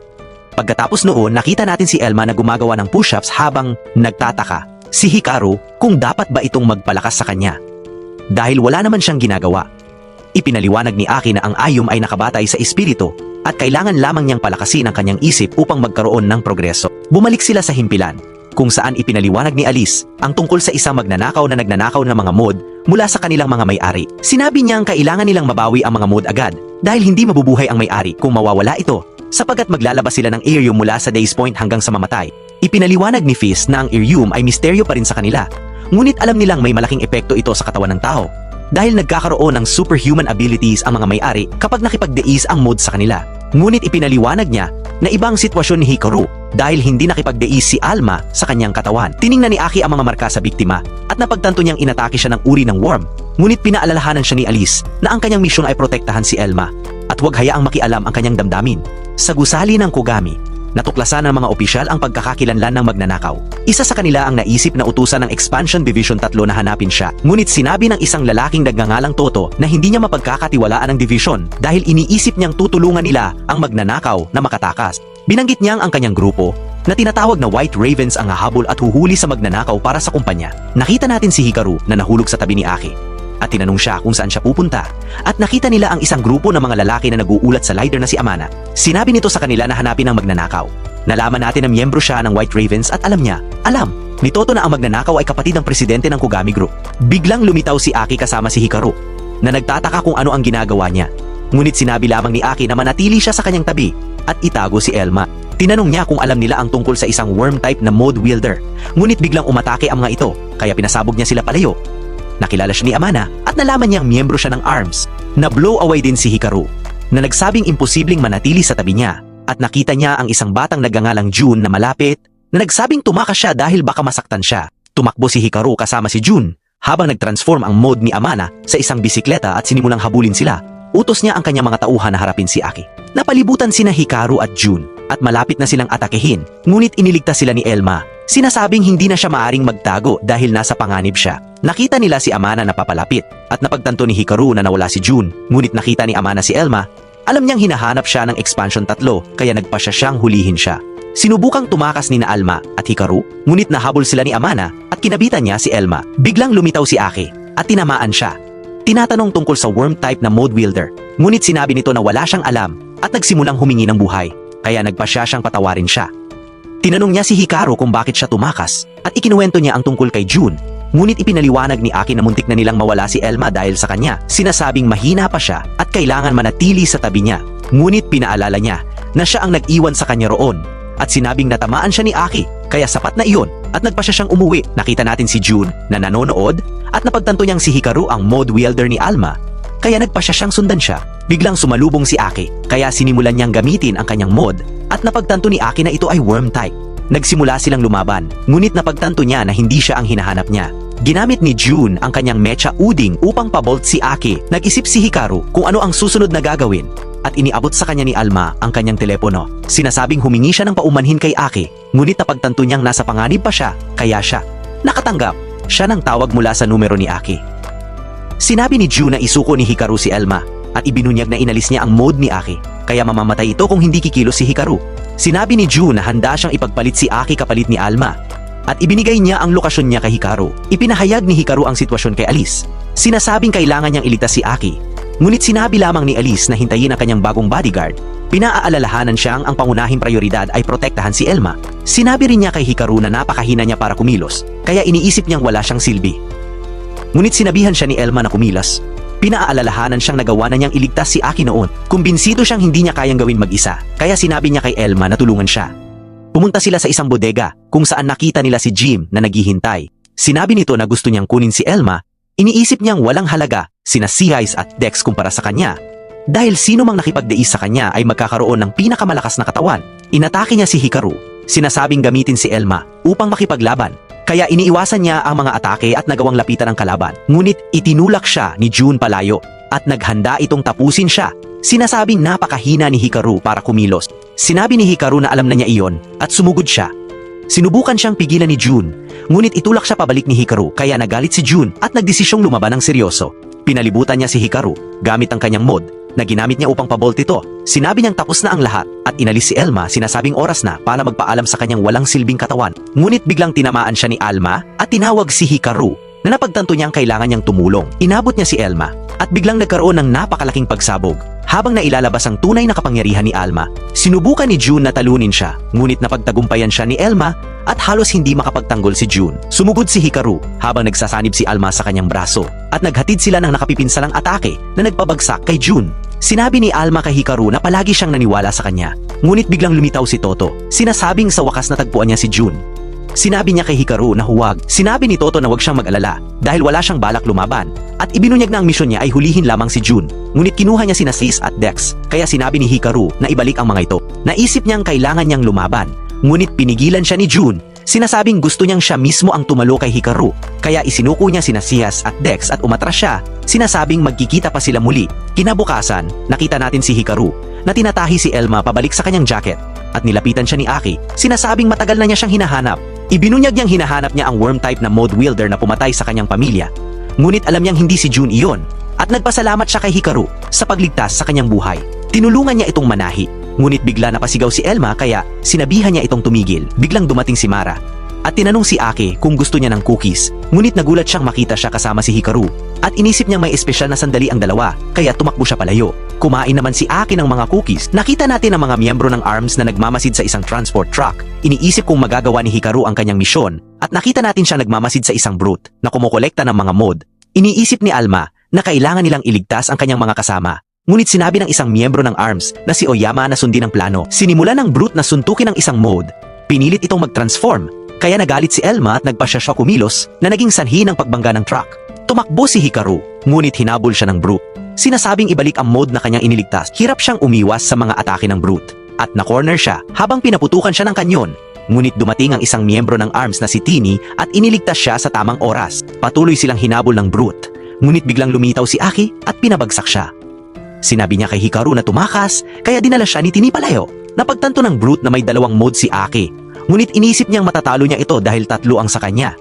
Pagkatapos noon, nakita natin si Elma na gumagawa ng push-ups habang nagtataka si Hikaru kung dapat ba itong magpalakas sa kanya. Dahil wala naman siyang ginagawa. Ipinaliwanag ni Aki na ang Ayum ay nakabatay sa espiritu at kailangan lamang niyang palakasin ang kanyang isip upang magkaroon ng progreso. Bumalik sila sa himpilan kung saan ipinaliwanag ni Alice ang tungkol sa isang magnanakaw na nagnanakaw ng mga mod mula sa kanilang mga may-ari. Sinabi niyang kailangan nilang mabawi ang mga mod agad dahil hindi mabubuhay ang may-ari kung mawawala ito sapagkat maglalabas sila ng Eum mula sa Days Point hanggang sa mamatay. Ipinaliwanag ni Fist na ang Eum ay misteryo pa rin sa kanila, ngunit alam nilang may malaking epekto ito sa katawan ng tao dahil nagkakaroon ng superhuman abilities ang mga may-ari kapag nakipagdeis ang mod sa kanila. Ngunit ipinaliwanag niya na ibang sitwasyon ni Hikaru dahil hindi nakipagdeis si Alma sa kanyang katawan. Tiningnan ni Aki ang mga marka sa biktima at napagtanto niyang inatake siya ng uri ng worm. Ngunit pinaalalahanan siya ni Alice na ang kanyang misyon ay protektahan si Elma at huwag hayaang makialam ang kanyang damdamin. Sa gusali ng Kogami, natuklasan ng mga opisyal ang pagkakakilanlan ng magnanakaw. Isa sa kanila ang naisip na utusan ng Expansion Division 3 na hanapin siya. Ngunit sinabi ng isang lalaking nagngangalang Toto na hindi niya mapagkakatiwalaan ang division dahil iniisip niyang tutulungan nila ang magnanakaw na makatakas. Binanggit niyang ang kanyang grupo na tinatawag na White Ravens ang hahabol at huhuli sa magnanakaw para sa kumpanya. Nakita natin si Hikaru na nahulog sa tabi ni Aki at tinanong siya kung saan siya pupunta at nakita nila ang isang grupo ng mga lalaki na nag-uulat sa leader na si Amana. Sinabi nito sa kanila na hanapin ang magnanakaw. Nalaman natin na miyembro siya ng White Ravens at alam ni Toto na ang magnanakaw ay kapatid ng presidente ng Kogami Group. Biglang lumitaw si Aki kasama si Hikaru na nagtataka kung ano ang ginagawa niya. Ngunit sinabi lamang ni Aki na manatili siya sa kanyang tabi at itago si Elma. Tinanong niya kung alam nila ang tungkol sa isang worm type na mod wielder. Ngunit biglang umatake ang mga ito kaya pinasabog niya sila palayo. Nakilala siya ni Amana at nalaman niyang miyembro siya ng ARMS. Na-blow away din si Hikaru na nagsabing imposibleng manatili sa tabi niya at nakita niya ang isang batang nagngangalang June na malapit na nagsabing tumakas siya dahil baka masaktan siya. Tumakbo si Hikaru kasama si June habang nagtransform ang mod ni Amana sa isang bisikleta at sinimulang habulin sila. Utos niya ang kanyang mga tauhan na harapin si Aki. Napalibutan sina Hikaru at June at malapit na silang atakehin, ngunit iniligtas sila ni Elma. Sinasabing hindi na siya maaring magtago dahil nasa panganib siya. Nakita nila si Amana na papalapit at napagtanto ni Hikaru na nawala si June, ngunit nakita ni Amana si Elma. Alam niyang hinahanap siya ng Expansion 3 kaya nagpasya siyang hulihin siya. Sinubukang tumakas ni Alma at Hikaru, ngunit nahabol sila ni Amana at kinabitan niya si Elma. Biglang lumitaw si Aki at tinamaan siya. Tinatanong tungkol sa worm type na mod wielder, ngunit sinabi nito na wala siyang alam at nagsimulang humingi ng buhay, kaya nagpasya siyang patawarin siya. Tinanong niya si Hikaru kung bakit siya tumakas at ikinuwento niya ang tungkol kay June, ngunit ipinaliwanag ni Aki na muntik na nilang mawala si Elma dahil sa kanya. Sinasabing mahina pa siya at kailangan manatili sa tabi niya, ngunit pinaalala niya na siya ang nag-iwan sa kanya roon at sinabing natamaan siya ni Aki kaya sapat na iyon at nagpasya siyang umuwi. Nakita natin si June na nanonood at napagtanto niyang si Hikaru ang mod wielder ni Alma kaya nagpasya siyang sundan siya. Biglang sumalubong si Aki kaya sinimulan niyang gamitin ang kanyang mod at napagtanto ni Aki na ito ay worm type. Nagsimula silang lumaban, ngunit napagtanto niya na hindi siya ang hinahanap niya. Ginamit ni June ang kanyang mecha uding upang pabolt si Aki. Nag-isip si Hikaru kung ano ang susunod na gagawin at iniabot sa kanya ni Alma ang kanyang telepono. Sinasabing humingi siya ng paumanhin kay Aki, ngunit napagtanto niyang nasa panganib pa siya kaya siya nakatanggap siya ng tawag mula sa numero ni Aki. Sinabi ni June na isuko ni Hikaru si Elma at ibinunyag na inalis niya ang mode ni Aki. Kaya mamamatay ito kung hindi kikilos si Hikaru. Sinabi ni June na handa siyang ipagpalit si Aki kapalit ni Alma. At ibinigay niya ang lokasyon niya kay Hikaru. Ipinahayag ni Hikaru ang sitwasyon kay Alice. Sinasabing kailangan niyang iligtas si Aki. Ngunit sinabi lamang ni Alice na hintayin ang kanyang bagong bodyguard. Pinaalalahanan siyang ang pangunahing prioridad ay protektahan si Elma. Sinabi rin niya kay Hikaru na napakahina niya para kumilos, kaya iniisip niyang wala siyang silbi. Ngunit sinabihan siya ni Elma na kumilas. Pinaalalahanan siyang nagawa na niyang iligtas si Aki noon. Kumbinsido siyang hindi niya kayang gawin mag-isa, kaya sinabi niya kay Elma na tulungan siya. Pumunta sila sa isang bodega kung saan nakita nila si Jim na naghihintay. Sinabi nito na gusto niyang kunin si Elma. Iniisip niyang walang halaga sina Seais at Dex kumpara sa kanya. Dahil sino mang nakipagdeis sa kanya ay magkakaroon ng pinakamalakas na katawan. Inatake niya si Hikaru. Sinasabing gamitin si Elma upang makipaglaban. Kaya iniiwasan niya ang mga atake at nagawang lapitan ang kalaban. Ngunit itinulak siya ni June palayo at naghanda itong tapusin siya. Sinasabing napakahina ni Hikaru para kumilos. Sinabi ni Hikaru na alam na niya iyon at sumugod siya. Sinubukan siyang pigilan ni June, ngunit itulak siya pabalik ni Hikaru kaya nagalit si June at nagdesisyong lumaban ng seryoso. Pinalibutan niya si Hikaru gamit ang kanyang mod na ginamit niya upang pabolt ito. Sinabi niyang tapos na ang lahat at inalis si Elma, sinasabing oras na para magpaalam sa kanyang walang silbing katawan. Ngunit biglang tinamaan siya ni Alma at tinawag si Hikaru na napagtanto niyang kailangan niyang tumulong. Inabot niya si Elma at biglang nagkaroon ng napakalaking pagsabog. Habang nailalabas ang tunay na kapangyarihan ni Alma, sinubukan ni June na talunin siya, ngunit napagtagumpayan siya ni Elma at halos hindi makapagtanggol si June. Sumugod si Hikaru habang nagsasanib si Alma sa kanyang braso at naghatid sila ng nakapipinsalang atake na nagpabagsak kay June. Sinabi ni Alma kay Hikaru na palagi siyang naniwala sa kanya, ngunit biglang lumitaw si Toto. Sinasabing sa wakas natagpuan niya si June. Sinabi niya kay Hikaru na huwag. Sinabi ni Toto na huwag siyang mag-alala dahil wala siyang balak lumaban at ibinunyag na ang misyon niya ay hulihin lamang si June. Ngunit kinuha niya sina Seais at Dex kaya sinabi ni Hikaru na ibalik ang mga ito. Naisip niyang kailangan niyang lumaban ngunit pinigilan siya ni June. Sinasabing gusto niyang siya mismo ang tumalo kay Hikaru kaya isinuko niya sina Seais at Dex at umatras siya. Sinasabing magkikita pa sila muli. Kinabukasan, nakita natin si Hikaru na tinatahi si Elma pabalik sa kanyang jacket at nilapitan siya ni Aki. Sinasabing matagal na niya siyang hinahanap. Ibinunyag niyang hinahanap niya ang worm-type na mode wielder na pumatay sa kanyang pamilya. Ngunit alam niyang hindi si June iyon at nagpasalamat siya kay Hikaru sa pagligtas sa kanyang buhay. Tinulungan niya itong manahi. Ngunit bigla napasigaw si Elma kaya sinabihan niya itong tumigil. Biglang dumating si Mara at tinanong si Aki kung gusto niya ng cookies. Ngunit nagulat siyang makita siya kasama si Hikaru at inisip niyang may espesyal na sandali ang dalawa kaya tumakbo siya palayo. Kumain naman si Aki ng mga cookies. Nakita natin ang mga miyembro ng ARMS na nagmamasid sa isang transport truck. Iniisip kung magagawa ni Hikaru ang kanyang misyon at nakita natin siya nagmamasid sa isang brute na kumukolekta ng mga mod. Iniisip ni Alma na kailangan nilang iligtas ang kanyang mga kasama. Ngunit sinabi ng isang miyembro ng ARMS na si Oyama na sundin ang plano. Sinimulan ng brute na suntukin ang isang mod. Pinilit itong mag-transform. Kaya nagalit si Elma at nagpasya siya kumilos na naging sanhi ng pagbangga ng truck. Tumakbo si Hikaru, ngunit hinabol siya ng brute. Sinasabing ibalik ang mode na kanyang iniligtas. Hirap siyang umiwas sa mga atake ng brute. At na-corner siya habang pinaputukan siya ng kanyon. Ngunit dumating ang isang miyembro ng ARMS na si Tini at iniligtas siya sa tamang oras. Patuloy silang hinabol ng brute. Ngunit biglang lumitaw si Aki at pinabagsak siya. Sinabi niya kay Hikaru na tumakas kaya dinala siya ni Tini palayo. Napagtanto ng brute na may dalawang mode si Aki. Ngunit inisip niyang matatalo niya ito dahil tatlo ang sa kanya.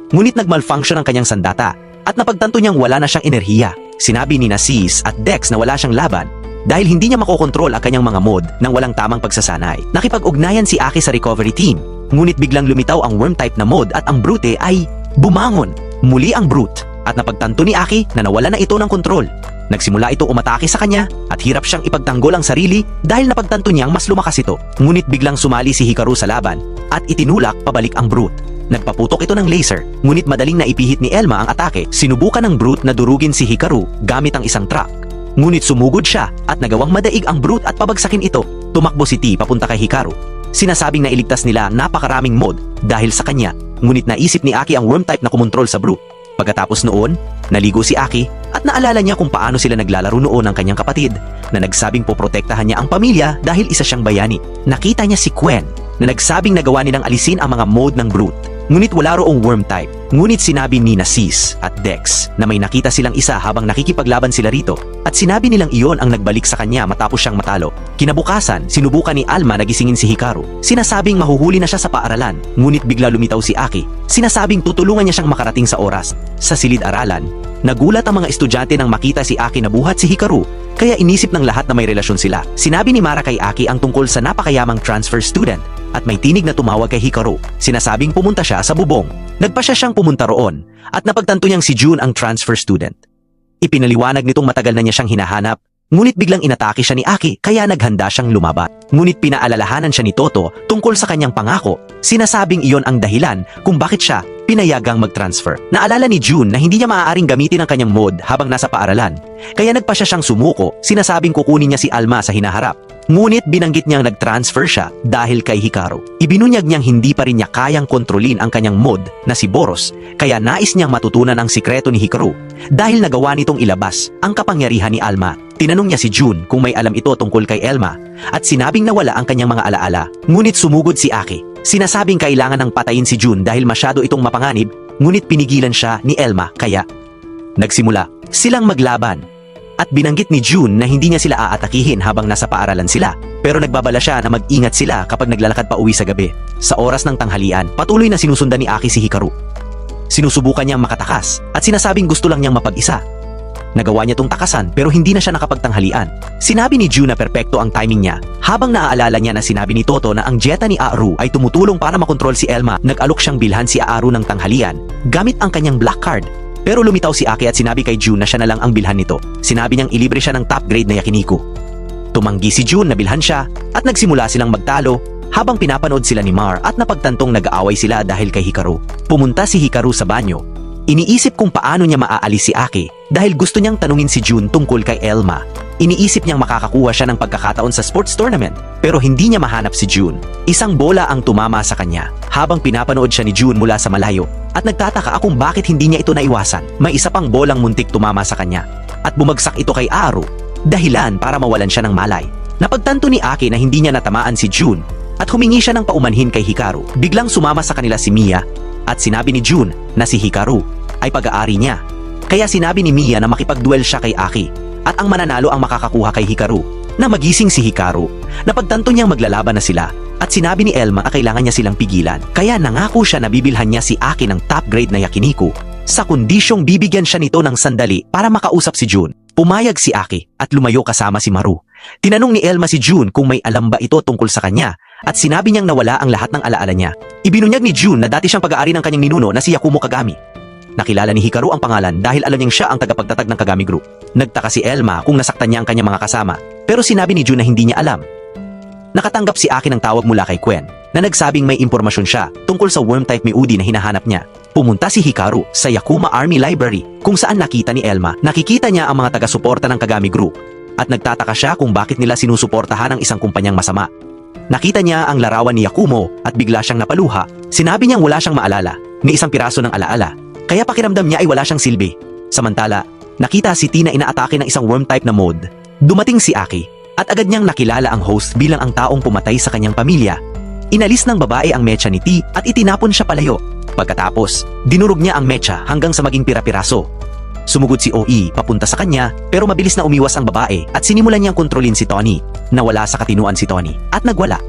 Ngunit nagmalfunction ang kanyang sandata at napagtanto niyang wala na siyang enerhiya. Sinabi ni Seais at Dex na wala siyang laban dahil hindi niya makokontrol ang kanyang mga mod nang walang tamang pagsasanay. Nakipag-ugnayan si Aki sa recovery team. Ngunit biglang lumitaw ang worm-type na mod at ang brute ay bumangon. Muli ang brute at napagtanto ni Aki na nawala na ito ng kontrol. Nagsimula ito umatake sa kanya at hirap siyang ipagtanggol ang sarili dahil napagtanto niyang mas lumakas ito. Ngunit biglang sumali si Hikaru sa laban at itinulak pabalik ang brute. Nagpaputok ito ng laser, ngunit madaling naipihit ni Elma ang atake. Sinubukan ng brute na durugin si Hikaru gamit ang isang truck. Ngunit sumugod siya at nagawang madaig ang brute at pabagsakin ito. Tumakbo si T papunta kay Hikaru. Sinasabing nailigtas nila ang napakaraming mod dahil sa kanya. Ngunit naisip ni Aki ang worm-type na kumontrol sa brute. Pagkatapos noon, naligo si Aki at naalala niya kung paano sila naglalaro noon ng kanyang kapatid na nagsabing poprotektahan niya ang pamilya dahil isa siyang bayani. Nakita niya si Quen na nagsabing nagawa nilang alisin ang mga mode ng brute. Ngunit wala roong worm type. Ngunit sinabi ni Seais at Dex na may nakita silang isa habang nakikipaglaban sila rito at sinabi nilang iyon ang nagbalik sa kanya matapos siyang matalo. Kinabukasan, sinubukan ni Alma na gisingin si Hikaru. Sinasabing mahuhuli na siya sa paaralan, ngunit bigla lumitaw si Aki. Sinasabing tutulungan niya siyang makarating sa oras. Sa silid-aralan, Nagulat ang mga estudyante nang makita si Aki na buhat si Hikaru, kaya inisip ng lahat na may relasyon sila. Sinabi ni Mara kay Aki ang tungkol sa napakayamang transfer student at may tinig na tumawag kay Hikaru. Sinasabing pumunta siya sa bubong. Nagpa siyang pumunta roon at napagtanto niyang si June ang transfer student. Ipinaliwanag nitong matagal na niya siyang hinahanap, ngunit biglang inatake siya ni Aki kaya naghanda siyang lumaban. Ngunit pinaalalahanan siya ni Toto tungkol sa kanyang pangako. Sinasabing iyon ang dahilan kung bakit siya pinayagang mag-transfer. Naalala ni June na hindi niya maaaring gamitin ang kanyang mod habang nasa paaralan. Kaya nagpa siyang sumuko, sinasabing kukunin niya si Alma sa hinaharap. Ngunit binanggit niyang nag-transfer siya dahil kay Hikaru. Ibinunyag niyang hindi pa rin niya kayang kontrolin ang kanyang mod na si Boros, kaya nais niyang matutunan ang sikreto ni Hikaru dahil nagawa nitong ilabas ang kapangyarihan ni Alma. Tinanong niya si June kung may alam ito tungkol kay Elma at sinabing nawala ang kanyang mga alaala. Ngunit sumugod si Aki. Sinasabing kailangan ng patayin si June dahil masyado itong mapanganib, ngunit pinigilan siya ni Elma kaya nagsimula silang maglaban. At binanggit ni June na hindi niya sila aatakihin habang nasa paaralan sila, pero nagbabala siya na mag-ingat sila kapag naglalakad pa uwi sa gabi. Sa oras ng tanghalian, patuloy na sinusundan ni Aki si Hikaru. Sinusubukan niyang makatakas at sinasabing gusto lang niyang mapag-isa. Nagawa niya tong takasan pero hindi na siya nakapagtanghalian. Sinabi ni June na perpekto ang timing niya habang naaalala niya na sinabi ni Toto na ang Jetta ni Aaru ay tumutulong para makontrol si Elma. Nag-alok siyang bilhan si Aaru ng tanghalian gamit ang kanyang black card. Pero lumitaw si Aki at sinabi kay June na siya na lang ang bilhan nito. Sinabi niyang ilibre siya ng top grade na yakiniku. Tumanggi si June na bilhan siya at nagsimula silang magtalo habang pinapanood sila ni Mar at napagtantong nag-aaway sila dahil kay Hikaru. Pumunta si Hikaru sa banyo. Iniisip kung paano niya maaalis si Aki dahil gusto niyang tanungin si June tungkol kay Elma. Iniisip niyang makakakuha siya ng pagkakataon sa sports tournament pero hindi niya mahanap si June. Isang bola ang tumama sa kanya habang pinapanood siya ni June mula sa malayo at nagtataka kung bakit hindi niya ito naiwasan. May isa pang bolang muntik tumama sa kanya at bumagsak ito kay Aaru, dahilan para mawalan siya ng malay. Napagtanto ni Aki na hindi niya natamaan si June at humingi siya ng paumanhin kay Hikaru. Biglang sumama sa kanila si Mia at sinabi ni June na si Hikaru ay pag-aari niya. Kaya sinabi ni Mia na makipagduel siya kay Aki at ang mananalo ang makakakuha kay Hikaru. Na magising si Hikaru, napagtanto niyang maglalaban na sila at sinabi ni Elma na kailangan niya silang pigilan. Kaya nangako siya na bibilhan niya si Aki ng top grade na yakiniku sa kondisyong bibigyan siya nito ng sandali para makausap si June. Pumayag si Aki at lumayo kasama si Maru. Tinanong ni Elma si June kung may alam ba ito tungkol sa kanya at sinabi niyang nawala ang lahat ng alaala niya. Ibinunyag ni June na dati siyang pag-aari ng kanyang ninuno na si Yakumo Kagami. Nakilala ni Hikaru ang pangalan dahil alam niyang siya ang tagapagtatag ng Kagami Group. Nagtaka si Elma kung nasaktan niya ang kanyang mga kasama, pero sinabi ni June na hindi niya alam. Nakatanggap si Aki ng tawag mula kay Quen na nagsabing may impormasyon siya tungkol sa worm-type Miudi na hinahanap niya. Pumunta si Hikaru sa Yakuma Army Library kung saan nakita ni Elma. Nakikita niya ang mga taga-suporta ng Kagami Group at nagtataka siya kung bakit nila sinusuportahan ang isang kumpanyang masama. Nakita niya ang larawan ni Yakumo at bigla siyang napaluha. Sinabi niyang wala siyang maalala ni isang piraso ng alaala. Kaya pakiramdam niya ay wala siyang silbi. Samantala, nakita si T na inaatake ng isang worm-type na mod. Dumating si Aki at agad niyang nakilala ang host bilang ang taong pumatay sa kanyang pamilya. Inalis ng babae ang mecha ni T at itinapon siya palayo. Pagkatapos, dinurog niya ang mecha hanggang sa maging pira-piraso. Sumugod si OE papunta sa kanya pero mabilis na umiwas ang babae at sinimulan niyang kontrolin si Tony. Nawala sa katinuan si Tony at nagwala.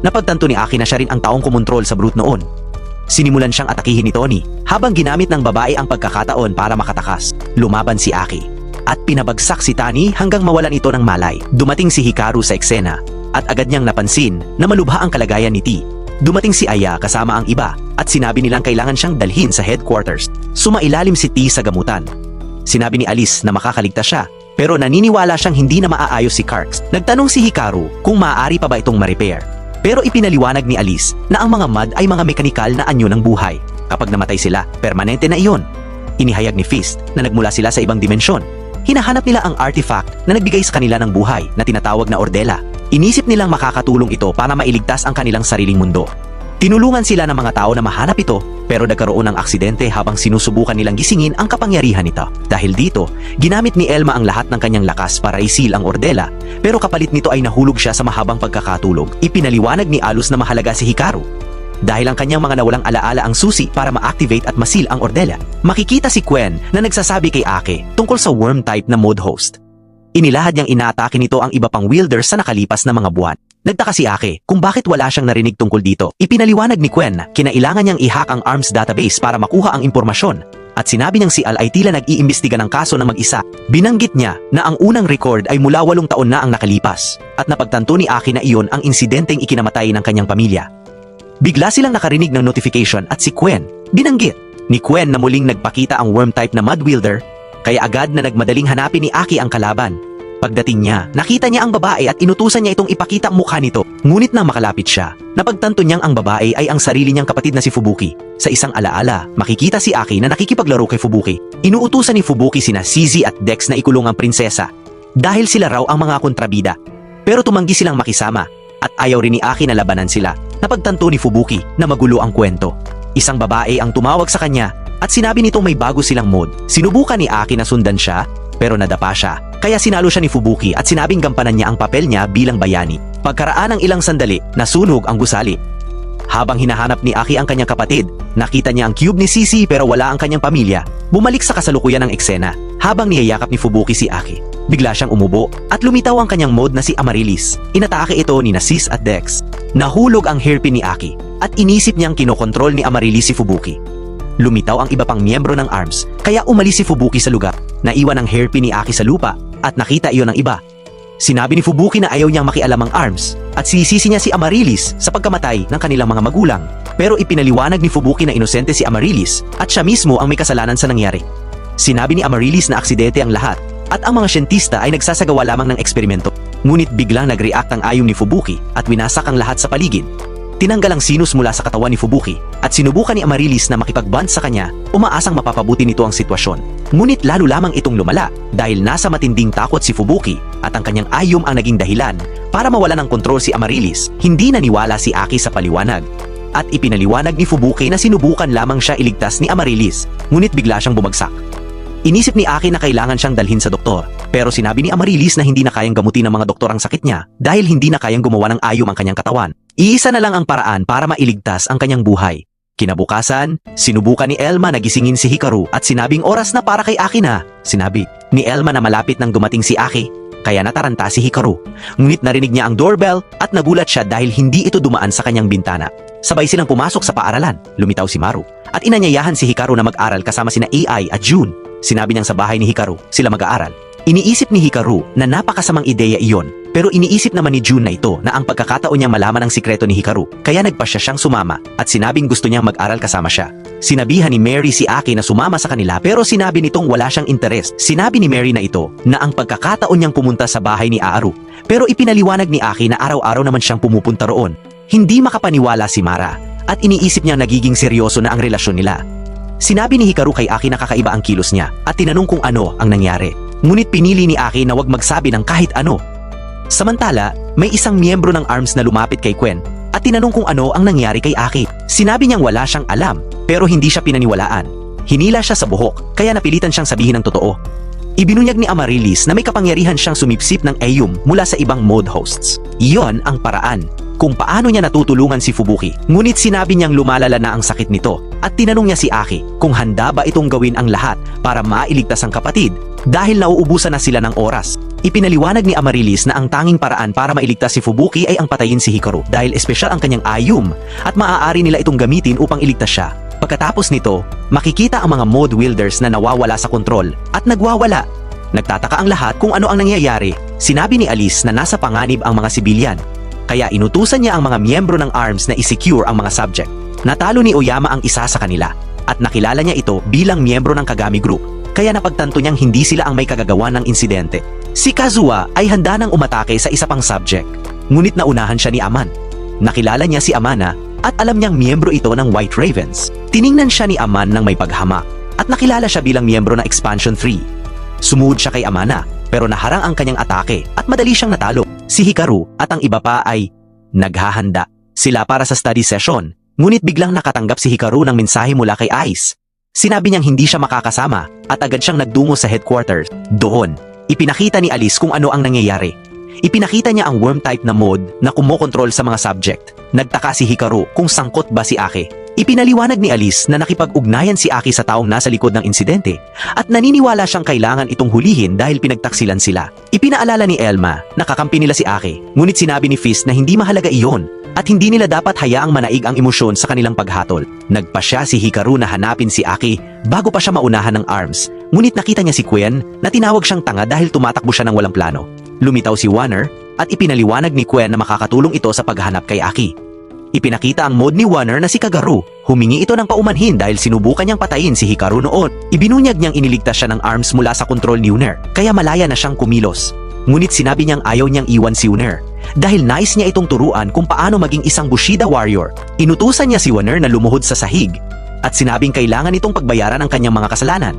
Napagtanto ni Aki na siya rin ang taong kumontrol sa brute noon. Sinimulan siyang atakihin ni Tony habang ginamit ng babae ang pagkakataon para makatakas. Lumaban si Aki at pinabagsak si Tani hanggang mawalan ito ng malay. Dumating si Hikaru sa eksena at agad niyang napansin na malubha ang kalagayan ni T. Dumating si Aya kasama ang iba at sinabi nilang kailangan siyang dalhin sa headquarters. Sumailalim si T sa gamutan. Sinabi ni Alice na makakaligtas siya pero naniniwala siyang hindi na maaayos si Karks. Nagtanong si Hikaru kung maaari pa ba itong ma-repair. Pero ipinaliwanag ni Alice na ang mga mud ay mga mekanikal na anyo ng buhay. Kapag namatay sila, permanente na iyon. Inihayag ni Fist na nagmula sila sa ibang dimensyon. Hinahanap nila ang artifact na nagbigay sa kanila ng buhay na tinatawag na Ordela. Inisip nilang makakatulong ito para mailigtas ang kanilang sariling mundo. Tinulungan sila ng mga tao na mahanap ito pero nagkaroon ng aksidente habang sinusubukan nilang gisingin ang kapangyarihan nito. Dahil dito, ginamit ni Elma ang lahat ng kanyang lakas para isil ang Ordela pero kapalit nito ay nahulog siya sa mahabang pagkakatulog. Ipinaliwanag ni Alus na mahalaga si Hikaru dahil ang kanyang mga nawalang alaala ang susi para ma-activate at masil ang Ordela. Makikita si Quen na nagsasabi kay Ake tungkol sa worm type na mode host. Inilahad niyang inaatake nito ang iba pang wielder sa nakalipas na mga buwan. Nagtaka si Ake kung bakit wala siyang narinig tungkol dito. Ipinaliwanag ni Quen na kinailangan niyang i-hack ang ARMS database para makuha ang impormasyon At sinabi niyang si Al ay tila nag-iimbestiga ng kaso ng mag-isa. Binanggit niya na ang unang record ay mula 8 taon na ang nakalipas at napagtanto ni Aki na iyon ang insidenteng ikinamatay ng kanyang pamilya. Bigla silang nakarinig ng notification at si Quen. Binanggit ni Quen na muling nagpakita ang worm type na mud wielder, kaya agad na nagmadaling hanapin ni Aki ang kalaban. Pagdating niya, nakita niya ang babae at inutusan niya itong ipakita ang mukha nito. Ngunit nang makalapit siya, napagtanto niyang ang babae ay ang sarili niyang kapatid na si Fubuki. Sa isang alaala, makikita si Aki na nakikipaglaro kay Fubuki. Inuutusan ni Fubuki sina CZ at Dex na ikulong ang prinsesa dahil sila raw ang mga kontrabida. Pero tumanggi silang makisama at ayaw rin ni Aki na labanan sila. Napagtanto ni Fubuki na magulo ang kwento. Isang babae ang tumawag sa kanya at sinabi nitong may bago silang mode. Sinubukan ni Aki na sundan siya pero nadapa siya. Kaya sinalo siya ni Fubuki at sinabing gampanan niya ang papel niya bilang bayani. Pagkaraan ng ilang sandali, nasunog ang gusali. Habang hinahanap ni Aki ang kanyang kapatid, nakita niya ang cube ni Sisi pero wala ang kanyang pamilya. Bumalik sa kasalukuyan ng eksena habang niyayakap ni Fubuki si Aki. Bigla siyang umubo at lumitaw ang kanyang mode na si Amaryllis. Inatake ito ni Sis at Dex. Nahulog ang hairpin ni Aki at inisip niyang kinokontrol ni Amaryllis si Fubuki. Lumitaw ang iba pang miyembro ng ARMS kaya umalis si Fubuki sa lugar. Naiwan ang hairpin ni Aki sa lupa at nakita iyon ng iba. Sinabi ni Fubuki na ayaw niyang makialam ang ARMS at sinisisi niya si Amaryllis sa pagkamatay ng kanilang mga magulang. Pero ipinaliwanag ni Fubuki na inosente si Amaryllis at siya mismo ang may kasalanan sa nangyari. Sinabi ni Amaryllis na aksidente ang lahat at ang mga siyentista ay nagsasagawa lamang ng eksperimento. Ngunit biglang nag-react ang ayong ni Fubuki at winasak ang lahat sa paligid. Tinanggal ang sinus mula sa katawan ni Fubuki at sinubukan ni Amaryllis na makipag-bond sa kanya, umaasang mapapabuti nito ang sitwasyon. Ngunit lalo lamang itong lumala dahil nasa matinding takot si Fubuki at ang kanyang ayom ang naging dahilan para mawala ng kontrol si Amaryllis. Hindi naniwala si Aki sa paliwanag at ipinaliwanag ni Fubuki na sinubukan lamang siya iligtas ni Amaryllis, ngunit bigla siyang bumagsak. Inisip ni Aki na kailangan siyang dalhin sa doktor, pero sinabi ni Amaryllis na hindi na kayang gamutin ng mga doktor ang sakit niya dahil hindi na kayang gumawa ng ayom ang kanyang katawan. Iisa na lang ang paraan para mailigtas ang kanyang buhay. Kinabukasan, sinubukan ni Elma na gisingin si Hikaru at sinabing oras na para kay Aki na. Sinabi ni Elma na malapit nang dumating si Aki, kaya nataranta si Hikaru. Ngunit narinig niya ang doorbell at nagulat siya dahil hindi ito dumaan sa kanyang bintana. Sabay silang pumasok sa paaralan. Lumitaw si Maru at inanyayahan si Hikaru na mag-aral kasama sina AI at June. Sinabi niyang sa bahay ni Hikaru sila mag-aaral. Iniisip ni Hikaru na napakasamang ideya iyon, pero iniisip naman ni June na ito na ang pagkakataon niyang malaman ang sikreto ni Hikaru, kaya nagpasya siyang sumama at sinabing gusto niyang mag-aral kasama siya. Sinabihan ni Mary si Aki na sumama sa kanila pero sinabi nitong wala siyang interes. Sinabi ni Mary na ito na ang pagkakataon niyang pumunta sa bahay ni Aaru, pero ipinaliwanag ni Aki na araw-araw naman siyang pumupunta roon. Hindi makapaniwala si Mara at iniisip niyang nagiging seryoso na ang relasyon nila. Sinabi ni Hikaru kay Aki na kakaiba ang kilos niya at tinanong kung ano ang nangyari. Ngunit pinili ni Aki na wag magsabi ng kahit ano. Samantala, may isang miyembro ng ARMS na lumapit kay Quen at tinanong kung ano ang nangyari kay Aki. Sinabi niyang wala siyang alam pero hindi siya pinaniwalaan. Hinila siya sa buhok kaya napilitan siyang sabihin ng totoo. Ibinunyag ni Amaryllis na may kapangyarihan siyang sumipsip ng Ayum mula sa ibang mode hosts. Iyon ang paraan kung paano niya natutulungan si Fubuki. Ngunit sinabi niyang lumalala na ang sakit nito at tinanong niya si Aki kung handa ba itong gawin ang lahat para mailigtas ang kapatid dahil nauubusan na sila ng oras. Ipinaliwanag ni Amaryllis na ang tanging paraan para mailigtas si Fubuki ay ang patayin si Hikaru dahil espesyal ang kanyang Ayum at maaari nila itong gamitin upang iligtas siya. Pagkatapos nito, makikita ang mga mode wielders na nawawala sa kontrol at nagwawala. Nagtataka ang lahat kung ano ang nangyayari. Sinabi ni Alice na nasa panganib ang mga sibilyan. Kaya inutusan niya ang mga miyembro ng ARMS na i-secure ang mga subject. Natalo ni Oyama ang isa sa kanila at nakilala niya ito bilang miyembro ng Kagami Group. Kaya napagtanto niyang hindi sila ang may kagagawa ng insidente. Si Kazuha ay handa nang umatake sa isa pang subject. Ngunit naunahan siya ni Aman. Nakilala niya si Amana at alam niyang miyembro ito ng White Ravens. Tiningnan siya ni Aman ng may paghamak at nakilala siya bilang miyembro ng Expansion 3. Sumuod siya kay Amana pero naharang ang kanyang atake at madali siyang natalo. Si Hikaru at ang iba pa ay naghahanda sila para sa study session. Ngunit biglang nakatanggap si Hikaru ng mensahe mula kay Ice. Sinabi niyang hindi siya makakasama at agad siyang nagdungo sa headquarters. Doon, ipinakita ni Alice kung ano ang nangyayari. Ipinakita niya ang worm type na mode na kumokontrol sa mga subject. Nagtaka si Hikaru kung sangkot ba si Aki. Ipinaliwanag ni Alice na nakipag-ugnayan si Aki sa taong nasa likod ng insidente at naniniwala siyang kailangan itong hulihin dahil pinagtaksilan sila. Ipinaalala ni Elma na kakampi nila si Aki, ngunit sinabi ni Fist na hindi mahalaga iyon at hindi nila dapat hayaang manaig ang emosyon sa kanilang paghatol. Nagpasya si Hikaru na hanapin si Aki bago pa siya maunahan ng arms, ngunit nakita niya si Quen na tinawag siyang tanga dahil tumatakbo siya ng walang plano. Lumitaw si Warner at ipinaliwanag ni Quen na makakatulong ito sa paghahanap kay Aki. Ipinakita ang mode ni Warner na si Kagaru. Humingi ito ng paumanhin dahil sinubukan niyang patayin si Hikaru noon. Ibinunyag niyang iniligtas siya ng arms mula sa kontrol ni Uner, kaya malaya na siyang kumilos. Ngunit sinabi niyang ayaw niyang iwan si Uner dahil nais niya itong turuan kung paano maging isang Bushida warrior. Inutusan niya si Uner na lumuhod sa sahig at sinabing kailangan itong pagbayaran ang kanyang mga kasalanan.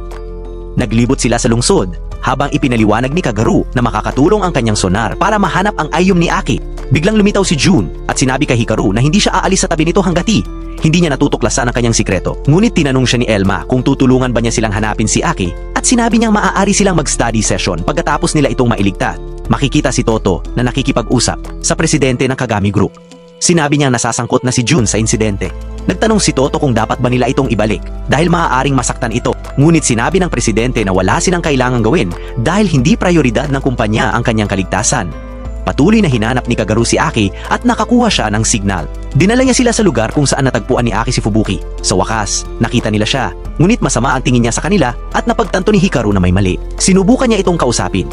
Naglibot sila sa lungsod habang ipinaliwanag ni Kagaru na makakatulong ang kanyang sonar para mahanap ang ayom ni Aki. Biglang lumitaw si Jun at sinabi kay Hikaru na hindi siya aalis sa tabi nito hanggati hindi niya natutuklasan ang kanyang sikreto. Ngunit tinanong siya ni Elma kung tutulungan ba niya silang hanapin si Aki at sinabi niyang maaari silang mag-study session pagkatapos nila itong mailigtas. Makikita si Toto na nakikipag-usap sa presidente ng Kagami Group. Sinabi niyang nasasangkot na si Jun sa insidente. Nagtanong si Toto kung dapat ba nila itong ibalik dahil maaaring masaktan ito. Ngunit sinabi ng presidente na wala silang kailangang gawin dahil hindi prioridad ng kumpanya ang kanyang kaligtasan. Patuloy na hinanap ni Kagaru si Aki at nakakuha siya ng signal. Dinala niya sila sa lugar kung saan natagpuan ni Aki si Fubuki. Sa wakas, nakita nila siya. Ngunit masama ang tingin niya sa kanila at napagtanto ni Hikaru na may mali. Sinubukan niya itong kausapin.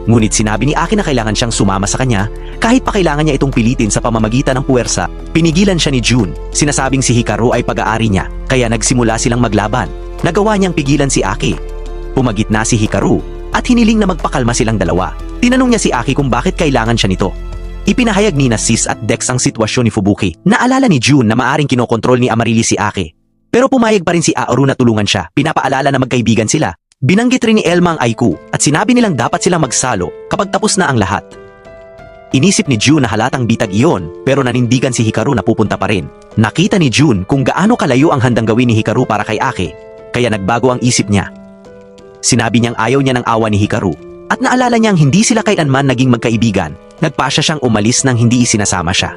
Ngunit sinabi ni Aki na kailangan siyang sumama sa kanya kahit pa kailangan niya itong pilitin sa pamamagitan ng puwersa. Pinigilan siya ni Jun. Sinasabing si Hikaru ay pag-aari niya kaya nagsimula silang maglaban. Nagawa niyang pigilan si Aki. Pumagitna si Hikaru at hiniling na magpakalma silang dalawa. Tinanong niya si Aki kung bakit kailangan siya nito. Ipinahayag ni Sis at Dex ang sitwasyon ni Fubuki. Naalala ni Jun na maaring kinokontrol ni Amarili si Aki. Pero pumayag pa rin si Aoru na tulungan siya. Pinapaalala na magkaibigan sila. Binanggit rin ni Elma ang Aiku at sinabi nilang dapat silang magsalo kapag tapos na ang lahat. Inisip ni Jun na halatang bitag iyon pero nanindigan si Hikaru na pupunta pa rin. Nakita ni Jun kung gaano kalayo ang handang gawin ni Hikaru para kay Aki, kaya nagbago ang isip niya. Sinabi niyang ayaw niya ng awa ni Hikaru at naalala niyang hindi sila kailanman naging magkaibigan. Nagpasya siyang umalis nang hindi isinasama siya.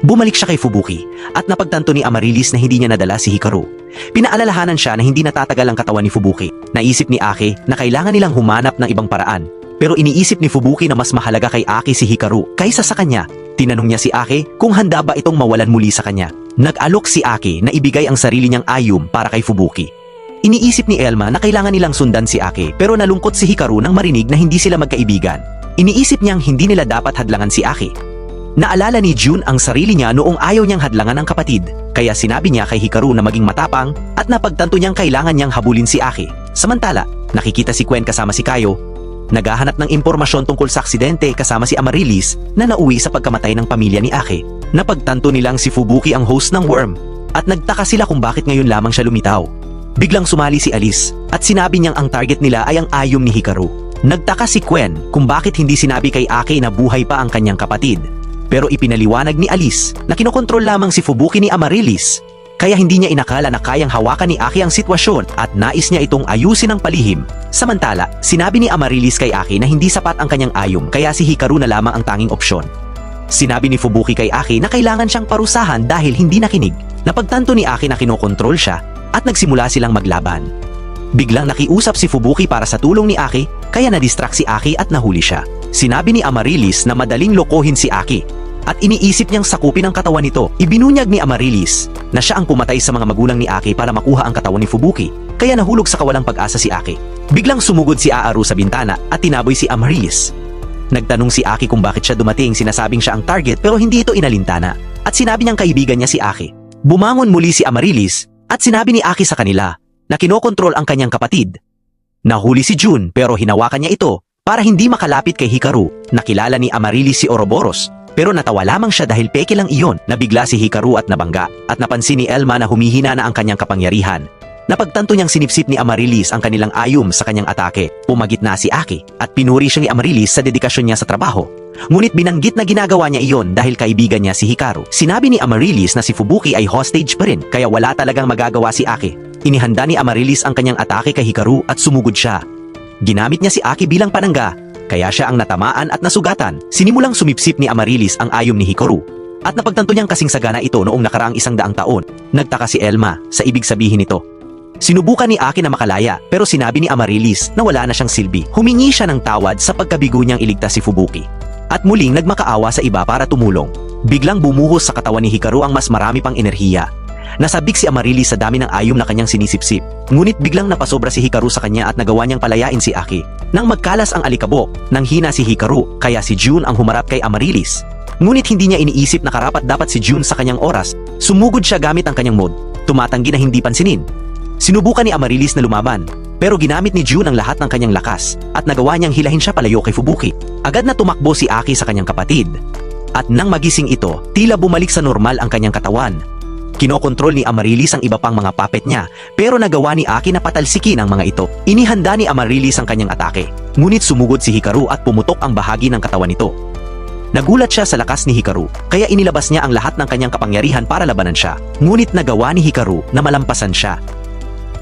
Bumalik siya kay Fubuki at napagtanto ni Amaryllis na hindi niya nadala si Hikaru. Pinaalalahanan siya na hindi natatagal ang katawan ni Fubuki. Naisip ni Aki na kailangan nilang humanap ng ibang paraan. Pero iniisip ni Fubuki na mas mahalaga kay Aki si Hikaru kaysa sa kanya. Tinanong niya si Aki kung handa ba itong mawalan muli sa kanya. Nag-alok si Aki na ibigay ang sarili niyang ayum para kay Fubuki. Iniisip ni Elma na kailangan nilang sundan si Aki pero nalungkot si Hikaru nang marinig na hindi sila magkaibigan. Iniisip niyang hindi nila dapat hadlangan si Aki. Naalala ni Jun ang sarili niya noong ayaw niyang hadlangan ang kapatid, kaya sinabi niya kay Hikaru na maging matapang at napagtanto niyang kailangan niyang habulin si Aki. Samantala, nakikita si Quen kasama si Kayo, naghahanap ng impormasyon tungkol sa aksidente kasama si Amaryllis na nauwi sa pagkamatay ng pamilya ni Aki. Napagtanto nilang si Fubuki ang host ng Worm at nagtaka sila kung bakit ngayon lamang siya lumitaw. Biglang sumali si Alice at sinabi niyang ang target nila ay ang ayum ni Hikaru. Nagtaka si Quen kung bakit hindi sinabi kay Aki na buhay pa ang kanyang kapatid. Pero ipinaliwanag ni Alice na kinokontrol lamang si Fubuki ni Amaryllis. Kaya hindi niya inakala na kayang hawakan ni Aki ang sitwasyon at nais niya itong ayusin ng palihim. Samantala, sinabi ni Amaryllis kay Aki na hindi sapat ang kanyang ayum kaya si Hikaru na lamang ang tanging opsyon. Sinabi ni Fubuki kay Aki na kailangan siyang parusahan dahil hindi nakinig. Napagtanto ni Aki na kinokontrol siya at nagsimula silang maglaban. Biglang nakiusap si Fubuki para sa tulong ni Aki kaya na-distract si Aki at nahuli siya. Sinabi ni Amaryllis na madaling lokohin si Aki at iniisip niyang sakupin ang katawan nito. Ibinunyag ni Amaryllis na siya ang pumatay sa mga magulang ni Aki para makuha ang katawan ni Fubuki kaya nahulog sa kawalang pag-asa si Aki. Biglang sumugod si Aaru sa bintana at tinaboy si Amaryllis. Nagtanong si Aki kung bakit siya dumating, sinasabing siya ang target pero hindi ito inalintana at sinabi niyang kaibigan niya si Aki. Bumangon muli si Amaryllis at sinabi ni Aki sa kanila na kinokontrol ang kanyang kapatid. Nahuli si Jun pero hinawakan niya ito para hindi makalapit kay Hikaru. Nakilala ni Amaryllis si Ouroboros pero natawa lamang siya dahil peke lang iyon. Nabigla si Hikaru at nabangga at napansin ni Elma na humihina na ang kanyang kapangyarihan. Napagtanto niyang sinipsip ni Amaryllis ang kanilang ayum sa kanyang atake. Pumagitna si Aki at pinuri siya ni Amaryllis sa dedikasyon niya sa trabaho. Ngunit binanggit na ginagawa niya iyon dahil kaibigan niya si Hikaru. Sinabi ni Amaryllis na si Fubuki ay hostage pa rin kaya wala talagang magagawa si Aki. Inihanda ni Amaryllis ang kanyang atake kay Hikaru at sumugod siya. Ginamit niya si Aki bilang panangga, kaya siya ang natamaan at nasugatan. Sinimulang sumipsip ni Amaryllis ang ayum ni Hikaru. at napagtanto niyang kasing sagana ito noong nakaraang 100 taon. Nagtaka si Elma sa ibig sabihin nito. Sinubukan ni Aki na makalaya pero sinabi ni Amaryllis na wala na siyang silbi. Humingi siya ng tawad sa pagkabigo niyang iligtas si Fubuki. At muling nagmakaawa sa iba para tumulong. Biglang bumuhos sa katawan ni Hikaru ang mas marami pang enerhiya. Nasabik si Amaryllis sa dami ng ayom na kanyang sinisipsip. Ngunit biglang napasobra si Hikaru sa kanya at nagawa niyang palayain si Aki. Nang magkalas ang alikabok, nanghina si Hikaru kaya si June ang humarap kay Amaryllis. Ngunit hindi niya iniisip na karapat dapat si June sa kanyang oras. Sumugod siya gamit ang kanyang mode. Tumatanggi na hindi pansinin. Sinubukan ni Amaryllis na lumaban, pero ginamit ni June ang lahat ng kanyang lakas at nagawa niyang hilahin siya palayo kay Fubuki. Agad na tumakbo si Aki sa kanyang kapatid. At nang magising ito, tila bumalik sa normal ang kanyang katawan. Kinokontrol ni Amaryllis ang iba pang mga puppet niya, pero nagawa ni Aki na patalsikin ang mga ito. Inihanda ni Amaryllis ang kanyang atake, ngunit sumugod si Hikaru at pumutok ang bahagi ng katawan nito. Nagulat siya sa lakas ni Hikaru, kaya inilabas niya ang lahat ng kanyang kapangyarihan para labanan siya. Ngunit nagawa ni Hikaru na malampasan siya.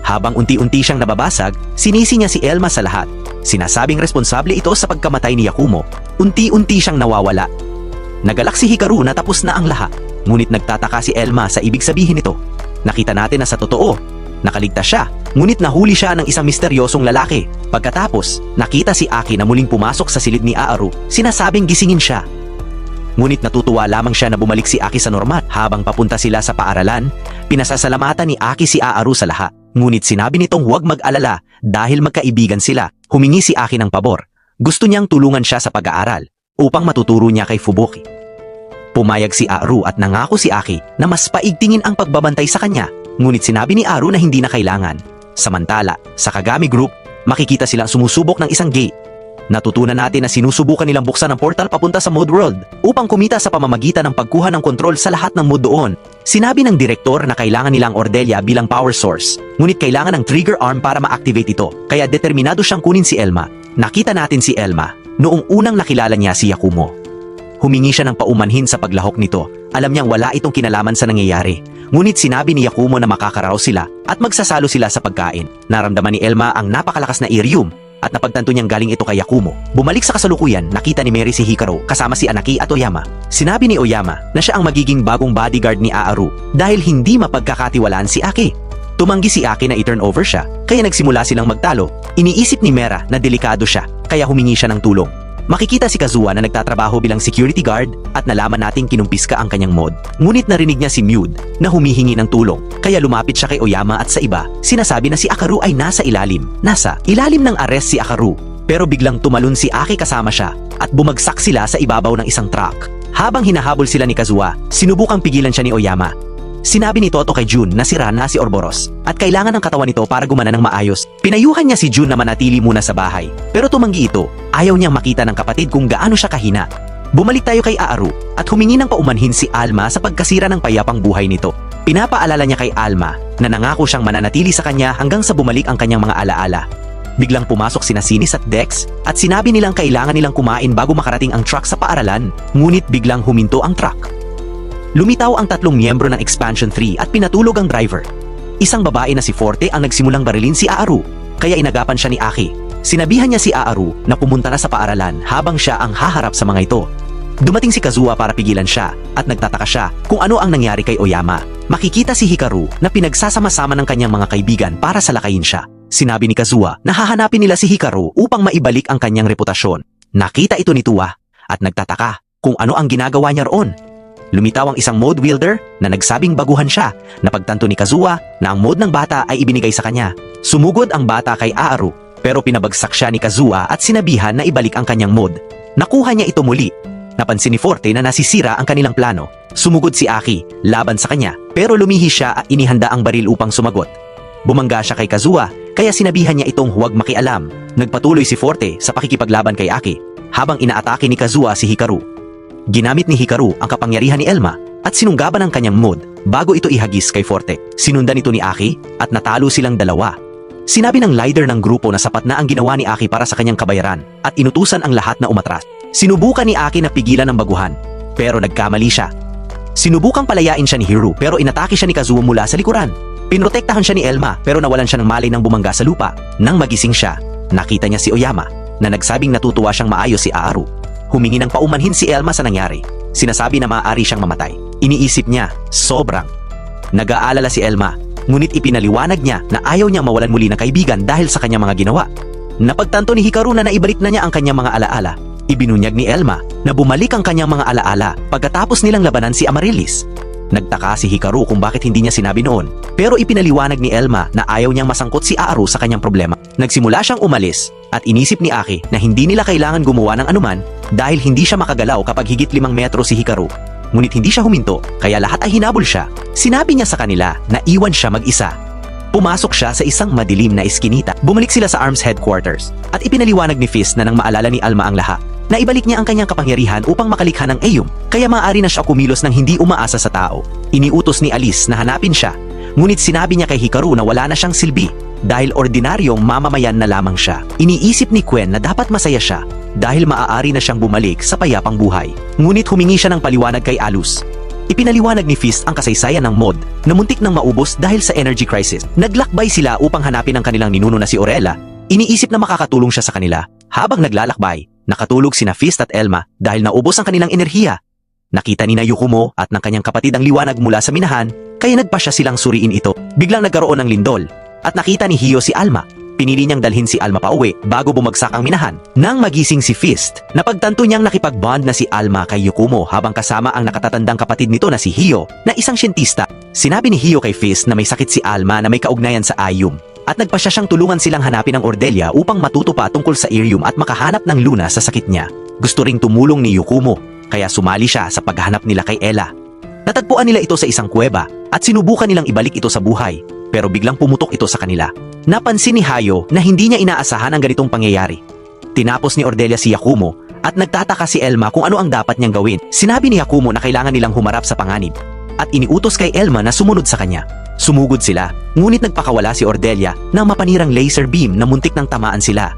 Habang unti-unti siyang nababasag, sinisi niya si Elma sa lahat. Sinasabing responsable ito sa pagkamatay ni Yakumo. Unti-unti siyang nawawala. Nagalak si Hikaru na tapos na ang lahat. Ngunit nagtataka si Elma sa ibig sabihin nito. Nakita natin na sa totoo, nakaligtas siya. Ngunit nahuli siya ng isang misteryosong lalaki. Pagkatapos, nakita si Aki na muling pumasok sa silid ni Aaru. Sinasabing gisingin siya. Ngunit natutuwa lamang siya na bumalik si Aki sa normal. Habang papunta sila sa paaralan, pinasasalamatan ni Aki si Aaru sa lahat. Ngunit sinabi nitong huwag mag-alala dahil magkaibigan sila. Humingi si Aki ng pabor. Gusto niyang tulungan siya sa pag-aaral upang matuturo niya kay Fubuki. Pumayag si Aaru at nangako si Aki na mas paigtingin ang pagbabantay sa kanya. Ngunit sinabi ni Aaru na hindi na kailangan. Samantala, sa Kagami Group, makikita silang sumusubok ng isang gate. Natutunan natin na sinusubukan nilang buksan ang portal papunta sa Mode World upang kumita sa pamamagitan ng pagkuha ng kontrol sa lahat ng mode doon. Sinabi ng direktor na kailangan nilang Ordelia bilang power source, ngunit kailangan ng trigger arm para ma-activate ito, kaya determinado siyang kunin si Elma. Nakita natin si Elma noong unang nakilala niya si Yakumo. Humingi siya ng paumanhin sa paglahok nito. Alam niyang wala itong kinalaman sa nangyayari. Ngunit sinabi ni Yakumo na makakaraos sila at magsasalo sila sa pagkain. Naramdaman ni Elma ang napakalakas na irium at napagtanto niyang galing ito kay Yakumo. Bumalik sa kasalukuyan, nakita ni Mary si Hikaru kasama si Anaki at Oyama. Sinabi ni Oyama na siya ang magiging bagong bodyguard ni Aaru dahil hindi mapagkakatiwalaan si Aki. Tumanggi si Aki na i-turn over siya, kaya nagsimula silang magtalo. Iniisip ni Mera na delikado siya, kaya humingi siya ng tulong. Makikita si Kazuha na nagtatrabaho bilang security guard at nalaman nating kinumpiska ang kanyang mod. Ngunit narinig niya si Mude na humihingi ng tulong, kaya lumapit siya kay Oyama at sa iba. Sinasabi na si Akaru ay nasa ilalim. Nasa ilalim ng arrest si Akaru, pero biglang tumalon si Aki kasama siya at bumagsak sila sa ibabaw ng isang truck. Habang hinahabol sila ni Kazuha, sinubukang pigilan siya ni Oyama. Sinabi ni Toto kay Jun na sira na si Ouroboros at kailangan ng katawan nito para gumana ng maayos. Pinayuhan niya si Jun na manatili muna sa bahay, pero tumanggi ito. Ayaw niyang makita ng kapatid kung gaano siya kahina. Bumalik tayo kay Aaru at humingi ng paumanhin si Alma sa pagkasira ng payapang buhay nito. Pinapaalala niya kay Alma na nangako siyang mananatili sa kanya hanggang sa bumalik ang kanyang mga alaala. Biglang pumasok sina Sinis at Dex at sinabi nilang kailangan nilang kumain bago makarating ang truck sa paaralan. Ngunit biglang huminto ang truck. Lumitaw ang 3 miyembro ng Expansion 3 at pinatulog ang driver. Isang babae na si Forte ang nagsimulang barilin si Aaru, kaya inagapan siya ni Aki. Sinabihan niya si Aaru na pumunta na sa paaralan habang siya ang haharap sa mga ito. Dumating si Kazuha para pigilan siya at nagtataka siya kung ano ang nangyari kay Oyama. Makikita si Hikaru na pinagsasama-sama ng kanyang mga kaibigan para salakayin siya. Sinabi ni Kazuha na hahanapin nila si Hikaru upang maibalik ang kanyang reputasyon. Nakita ito ni Tuwa at nagtataka kung ano ang ginagawa niya roon. Lumitaw ang isang mode wielder na nagsabing baguhan siya. Napagtanto ni Kazuha na ang mode ng bata ay ibinigay sa kanya. Sumugod ang bata kay Aaru pero pinabagsak siya ni Kazuha at sinabihan na ibalik ang kanyang mode. Nakuha niya ito muli. Napansin ni Forte na nasisira ang kanilang plano. Sumugod si Aki laban sa kanya pero lumihi siya at inihanda ang baril upang sumagot. Bumangga siya kay Kazuha kaya sinabihan niya itong huwag makialam. Nagpatuloy si Forte sa pakikipaglaban kay Aki habang inaatake ni Kazuha si Hikaru. Ginamit ni Hikaru ang kapangyarihan ni Elma at sinunggaban ang kanyang mode bago ito ihagis kay Forte. Sinundan ito ni Aki at natalo silang dalawa. Sinabi ng leader ng grupo na sapat na ang ginawa ni Aki para sa kanyang kabayaran at inutusan ang lahat na umatras. Sinubukan ni Aki na pigilan ang baguhan pero nagkamali siya. Sinubukang palayain siya ni Hiro pero inatake siya ni Kazuha mula sa likuran. Pinrotektahan siya ni Elma pero nawalan siya ng malay nang bumangga sa lupa. Nang magising siya, nakita niya si Oyama na nagsabing natutuwa siyang maayos si Aaru. Humingi ng paumanhin si Elma sa nangyari. Sinasabi na maaari siyang mamatay. Iniisip niya, sobrang. Nag-aalala si Elma, ngunit ipinaliwanag niya na ayaw niyang mawalan muli ng kaibigan dahil sa kanyang mga ginawa. Napagtanto ni Hikaru na naibalik na niya ang kanyang mga alaala. Ibinunyag ni Elma na bumalik ang kanyang mga alaala pagkatapos nilang labanan si Amaryllis. Nagtaka si Hikaru kung bakit hindi niya sinabi noon, pero ipinaliwanag ni Elma na ayaw niyang masangkot si Aaru sa kanyang problema. Nagsimula siyang umalis at inisip ni Aki na hindi nila kailangan gumawa ng anuman dahil hindi siya makagalaw kapag higit 5 metro si Hikaru. Ngunit hindi siya huminto, kaya lahat ay hinabol siya. Sinabi niya sa kanila na iwan siya mag-isa. Pumasok siya sa isang madilim na iskinita. Bumalik sila sa ARMS headquarters at ipinaliwanag ni Fist na nang maalala ni Alma ang lahat. Naibalik niya ang kanyang kapangyarihan upang makalikha ng Eum, kaya maaari na siya kumilos ng hindi umaasa sa tao. Iniutos ni Alice na hanapin siya, ngunit sinabi niya kay Hikaru na wala na siyang silbi dahil ordinaryong mamamayan na lamang siya. Iniisip ni Quen na dapat masaya siya dahil maaari na siyang bumalik sa payapang buhay. Ngunit humingi siya ng paliwanag kay Alus. Ipinaliwanag ni Fist ang kasaysayan ng mod na muntik nang maubos dahil sa energy crisis. Naglakbay sila upang hanapin ang kanilang ninuno na si Orella. Iniisip na makakatulong siya sa kanila. Habang naglalakbay, nakatulog sina Fist at Elma dahil naubos ang kanilang enerhiya. Nakita ni Yukumo at ng kanyang kapatid ang liwanag mula sa minahan, kaya nagpasya silang suriin ito. Biglang nagkaroon ng lindol at nakita ni Hio si Alma. Pinili niyang dalhin si Alma pauwi bago bumagsak ang minahan. Nang magising si Fist, napagtanto niyang nakipag-bond na si Alma kay Yukumo habang kasama ang nakatatandang kapatid nito na si Hio na isang siyentista. Sinabi ni Hio kay Fist na may sakit si Alma na may kaugnayan sa Aium at nagpasya siyang tulungan silang hanapin ang Ordelia upang matuto pa tungkol sa Irium at makahanap ng Luna sa sakit niya. Gusto ring tumulong ni Yukumo kaya sumali siya sa paghahanap nila kay Ella. Natagpuan nila ito sa isang kuweba at sinubukan nilang ibalik ito sa buhay pero biglang pumutok ito sa kanila. Napansin ni Hayo na hindi niya inaasahan ang ganitong pangyayari. Tinapos ni Ordelia si Yakumo at nagtataka si Elma kung ano ang dapat niyang gawin. Sinabi ni Yakumo na kailangan nilang humarap sa panganib at iniutos kay Elma na sumunod sa kanya. Sumugod sila, ngunit nagpakawala si Ordelia ng mapanirang laser beam na muntik nang tamaan sila.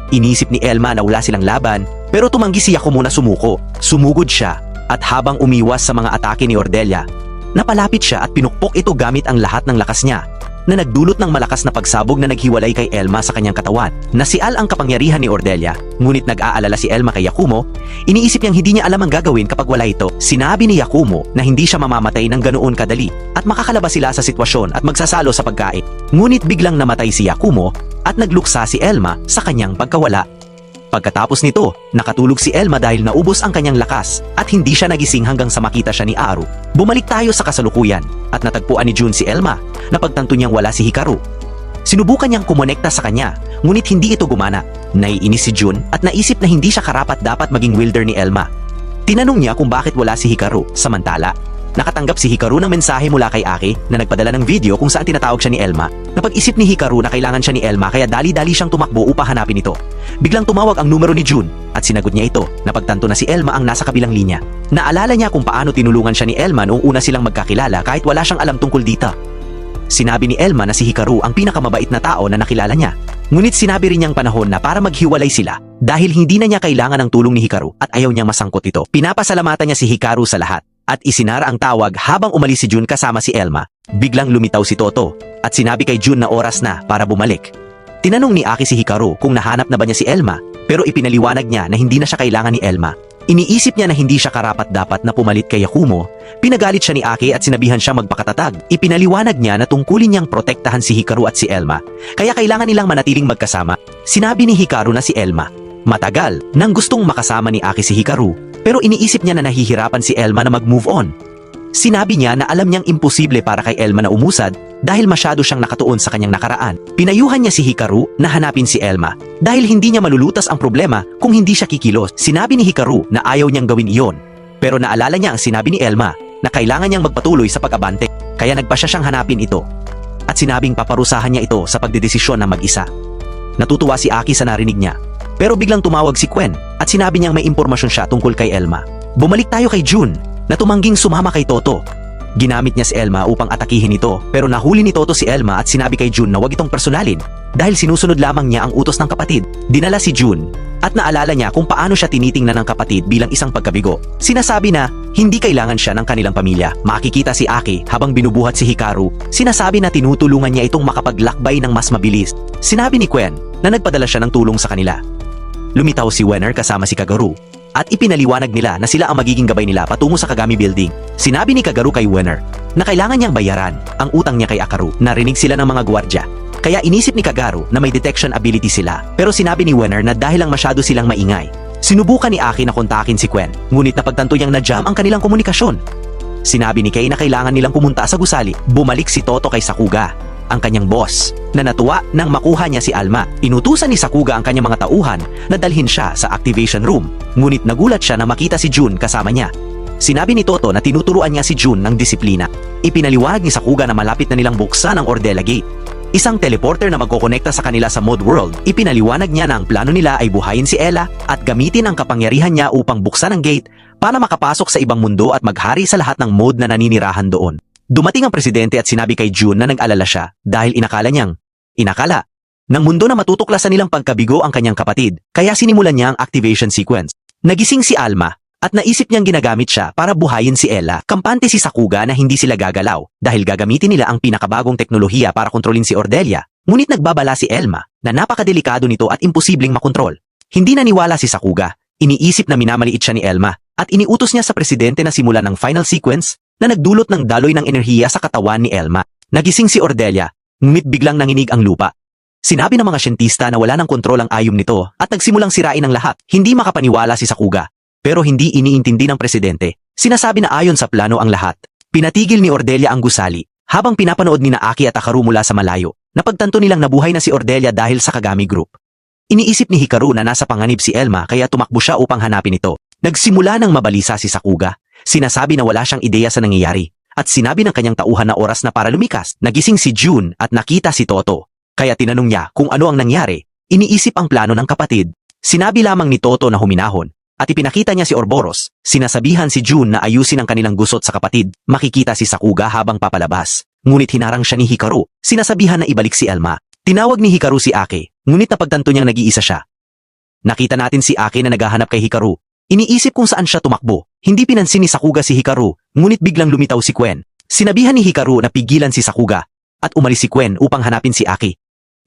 Inisip ni Elma na wala silang laban pero tumanggi si Yakumo na sumuko. Sumugod siya at habang umiwas sa mga atake ni Ordelia, napalapit siya at pinukpok ito gamit ang lahat ng lakas niya na nagdulot ng malakas na pagsabog na naghiwalay kay Elma sa kanyang katawan. Nasial ang kapangyarihan ni Ordelia, ngunit nag-aalala si Elma kay Yakumo. Iniisip niyang hindi niya alam ang gagawin kapag wala ito. Sinabi ni Yakumo na hindi siya mamamatay ng ganoon kadali at makakalabas sila sa sitwasyon at magsasalo sa pagkain. Ngunit biglang namatay si Yakumo at nagluksa si Elma sa kanyang pagkawala. Pagkatapos nito, nakatulog si Elma dahil naubos ang kanyang lakas at hindi siya nagising hanggang sa makita siya ni Aaru. Bumalik tayo sa kasalukuyan at natagpuan ni Jun si Elma. Napagtanto niyang wala si Hikaru. Sinubukan niyang kumonekta sa kanya, ngunit hindi ito gumana. Naiinis si Jun at naisip na hindi siya karapat-dapat maging wielder ni Elma. Tinanong niya kung bakit wala si Hikaru. Samantala, nakatanggap si Hikaru ng mensahe mula kay Aki na nagpadala ng video kung saan tinatawag siya ni Elma. Napag-isip ni Hikaru na kailangan siya ni Elma kaya dali-dali siyang tumakbo upang hanapin ito. Biglang tumawag ang numero ni Jun at sinagot niya ito. Napagtanto na si Elma ang nasa kabilang linya. Naalala niya kung paano tinulungan siya ni Elma noong una silang magkakilala kahit wala siyang alam tungkol dito. Sinabi ni Elma na si Hikaru ang pinakamabait na tao na nakilala niya. Ngunit sinabi rin niyang panahon na para maghiwalay sila dahil hindi na niya kailangan ng tulong ni Hikaru at ayaw niyang masangkot ito. Pinapasalamatan niya si Hikaru sa lahat at isinara ang tawag habang umalis si Jun kasama si Elma. Biglang lumitaw si Toto at sinabi kay Jun na oras na para bumalik. Tinanong ni Aki si Hikaru kung nahanap na ba niya si Elma pero ipinaliwanag niya na hindi na siya kailangan ni Elma. Iniisip niya na hindi siya karapat-dapat na pumalit kay Yakumo. Pinagalit siya ni Aki at sinabihan siya magpakatatag. Ipinaliwanag niya na tungkulin niyang protektahan si Hikaru at si Elma kaya kailangan nilang manatiling magkasama. Sinabi ni Hikaru na si Elma matagal nang gustong makasama ni Aki si Hikaru pero iniisip niya na nahihirapan si Elma na mag-move on. Sinabi niya na alam niyang imposible para kay Elma na umusad dahil masyado siyang nakatuon sa kanyang nakaraan. Pinayuhan niya si Hikaru na hanapin si Elma dahil hindi niya malulutas ang problema kung hindi siya kikilos. Sinabi ni Hikaru na ayaw niyang gawin iyon pero naalala niya ang sinabi ni Elma na kailangan niyang magpatuloy sa pag-abante kaya nagpasya siyang hanapin ito at sinabing paparusahan niya ito sa pagdedesisyon na mag-isa. Natutuwa si Aki sa narinig niya pero biglang tumawag si Quen at sinabi niyang may impormasyon siya tungkol kay Elma. Bumalik tayo kay Jun na tumangging sumama kay Toto. Ginamit niya si Elma upang atakihin ito pero nahuli ni Toto si Elma at sinabi kay Jun na huwag itong personalin dahil sinusunod lamang niya ang utos ng kapatid. Dinala si Jun at naalala niya kung paano siya tinitingnan ng kapatid bilang isang pagkabigo. Sinasabi na hindi kailangan siya ng kanilang pamilya. Makikita si Aki habang binubuhat si Hikaru. Sinasabi na tinutulungan niya itong makapaglakbay ng mas mabilis. Sinabi ni Quen na nagpadala siya ng tulong sa kanila. Lumitaw si Wenner kasama si Kagaru at ipinaliwanag nila na sila ang magiging gabay nila patungo sa Kagami Building. Sinabi ni Kagaru kay Winner na kailangan niyang bayaran ang utang niya kay Akaru. Narinig sila ng mga gwardya. Kaya inisip ni Kagaru na may detection ability sila. Pero sinabi ni Winner na dahil lang masyado silang maingay, sinubukan ni Aki na kontakin si Quen. Ngunit napagtanto niyang na-jam ang kanilang komunikasyon. Sinabi ni Kay na kailangan nilang pumunta sa gusali. Bumalik si Toto kay Sakuga, ang kanyang boss, na natuwa nang makuha niya si Alma. Inutusan ni Sakuga ang kanyang mga tauhan na dalhin siya sa activation room. Ngunit nagulat siya na makita si Jun kasama niya. Sinabi ni Toto na tinuturuan niya si Jun ng disiplina. Ipinaliwanag ni Sakuga na malapit na nilang buksan ang Ordela Gate, isang teleporter na magkokonekta sa kanila sa Mod World. Ipinaliwanag niya na ang plano nila ay buhayin si Ella at gamitin ang kapangyarihan niya upang buksan ang gate para makapasok sa ibang mundo at maghari sa lahat ng mod na naninirahan doon. Dumating ang presidente at sinabi kay Jun na nag-alala siya dahil inakala ng mundo na matutuklasan nilang pagkabigo ang kanyang kapatid, kaya sinimulan niya ang activation sequence. Nagising si Alma at naisip niyang ginagamit siya para buhayin si Ella. Kampante si Sakuga na hindi sila gagalaw dahil gagamitin nila ang pinakabagong teknolohiya para kontrolin si Ordelia. Ngunit nagbabala si Elma na napakadelikado nito at imposibleng makontrol. Hindi naniwala si Sakuga. Iniisip na minamaliit siya ni Elma at iniutos niya sa presidente na simulan ng final sequence na nagdulot ng daloy ng enerhiya sa katawan ni Elma. Nagising si Ordelia, ngunit biglang nanginig ang lupa. Sinabi ng mga siyentista na wala ng kontrol ang ayom nito at nagsimulang sirain ang lahat. Hindi makapaniwala si Sakuga, pero hindi iniintindi ng presidente. Sinasabi na ayon sa plano ang lahat. Pinatigil ni Ordelia ang gusali habang pinapanood ni Aki at Akaru mula sa malayo. Napagtanto nilang nabuhay na si Ordelia dahil sa Kagami Group. Iniisip ni Hikaru na nasa panganib si Elma kaya tumakbo siya upang hanapin ito. Nagsimula ng mabalisa si Sakuga. Sinasabi na wala siyang ideya sa nangyayari at sinabi ng kanyang tauhan na oras na para lumikas. Nagising si Jun at nakita si Toto. Kaya tinanong niya kung ano ang nangyari. Iniisip ang plano ng kapatid. Sinabi lamang ni Toto na huminahon at ipinakita niya si Orboros. Sinasabihan si Jun na ayusin ang kanilang gusot sa kapatid. Makikita si Sakuga habang papalabas. Ngunit hinarang siya ni Hikaru. Sinasabihan na ibalik si Elma. Tinawag ni Hikaru si Aki, ngunit napagtanto niyang nag-iisa siya. Nakita natin si Aki na naghahanap kay Hikaru. Iniisip kung saan siya tumakbo. Hindi pinansin ni Sakuga si Hikaru, ngunit biglang lumitaw si Quen. Sinabihan ni Hikaru na pigilan si Sakuga at umalis si Quen upang hanapin si Aki.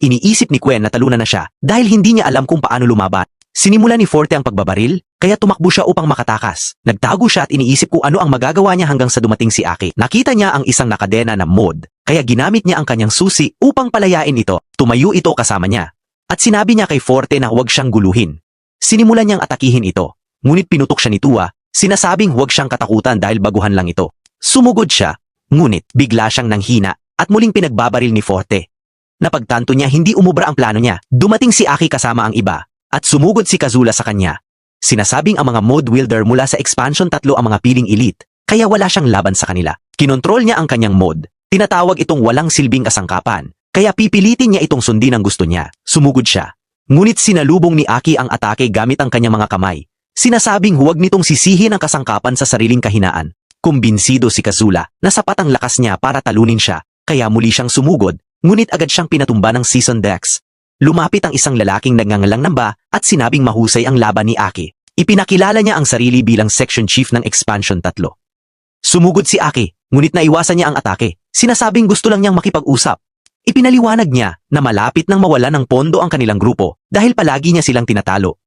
Iniisip ni Quen na talunan na siya dahil hindi niya alam kung paano lumaban. Sinimula ni Forte ang pagbabaril, kaya tumakbo siya upang makatakas. Nagtago siya at iniisip kung ano ang magagawa niya hanggang sa dumating si Aki. Nakita niya ang isang nakadena na mod, kaya ginamit niya ang kanyang susi upang palayain ito. Tumayo ito kasama niya. At sinabi niya kay Forte na huwag siyang guluhin. Sinimulan niyang atakihin ito, ngunit pinutok siya ni Tua. Sinasabing huwag siyang katakutan dahil baguhan lang ito. Sumugod siya, ngunit bigla siyang nanghina at muling pinagbabaril ni Forte. Napagtanto niya hindi umubra ang plano niya. Dumating si Aki kasama ang iba at sumugod si Kazula sa kanya. Sinasabing ang mga mod wielder mula sa expansion 3 ang mga piling elite, kaya wala siyang laban sa kanila. Kinontrol niya ang kanyang mod. Tinatawag itong walang silbing kasangkapan, kaya pipilitin niya itong sundin ang gusto niya. Sumugod siya. Ngunit sinalubong ni Aki ang atake gamit ang kanyang mga kamay. Sinasabing huwag nitong sisihin ang kasangkapan sa sariling kahinaan. Kumbinsido si Kazula na sapat ang lakas niya para talunin siya, kaya muli siyang sumugod, ngunit agad siyang pinatumba ng Season Dex. Lumapit ang isang lalaking nagngangalang Namba at sinabing mahusay ang laban ni Aki. Ipinakilala niya ang sarili bilang Section Chief ng Expansion 3. Sumugod si Aki, ngunit naiwasan niya ang atake. Sinasabing gusto lang niyang makipag-usap. Ipinaliwanag niya na malapit nang mawala ng pondo ang kanilang grupo dahil palagi niya silang tinatalo.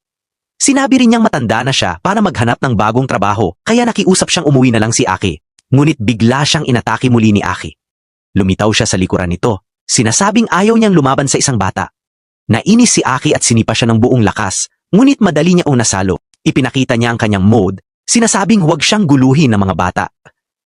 Sinabi rin niyang matanda na siya para maghanap ng bagong trabaho, kaya nakiusap siyang umuwi na lang si Aki. Ngunit bigla siyang inatake muli ni Aki. Lumitaw siya sa likuran nito. Sinasabing ayaw niyang lumaban sa isang bata. Nainis si Aki at sinipa siya ng buong lakas, ngunit madali niya nasalo. Ipinakita niya ang kanyang mode. Sinasabing huwag siyang guluhin ng mga bata.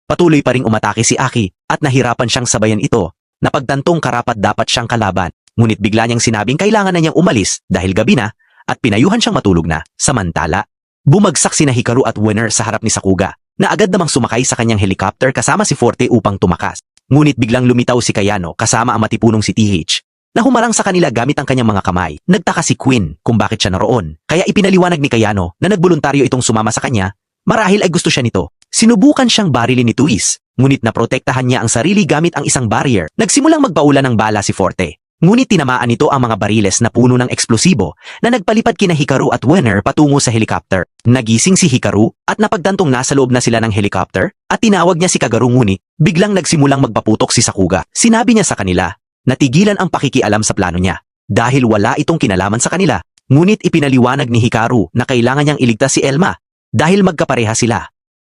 Patuloy pa ring umatake si Aki at nahirapan siyang sabayan ito. Napagtantong karapat dapat siyang kalaban, ngunit bigla niyang sinabing kailangan na niyang umalis dahil gabi na at pinayuhan siyang matulog na. Samantala, bumagsak sina Hikaru at Winner sa harap ni Sakuga na agad namang sumakay sa kanyang helicopter kasama si Forte upang tumakas. Ngunit biglang lumitaw si Kayano kasama ang matipunong si TH na humarang sa kanila gamit ang kanyang mga kamay. Nagtaka si Queen kung bakit siya naroon, kaya ipinaliwanag ni Kayano na nagboluntaryo itong sumama sa kanya marahil ay gusto siya nito. Sinubukan siyang barilin ni Tuis, ngunit naprotektahan niya ang sarili gamit ang isang barrier. Nagsimulang magpaulan ng bala si Forte. Ngunit tinamaan nito ang mga bariles na puno ng eksplosibo na nagpalipad kina Hikaru at Winner patungo sa helicopter. Nagising si Hikaru at napagtantong nasa loob na sila ng helicopter at tinawag niya si Kagaru, ngunit biglang nagsimulang magpaputok si Sakuga. Sinabi niya sa kanila na tigilan ang pakikialam sa plano niya dahil wala itong kinalaman sa kanila. Ngunit ipinaliwanag ni Hikaru na kailangan niyang iligtas si Elma dahil magkapareha sila.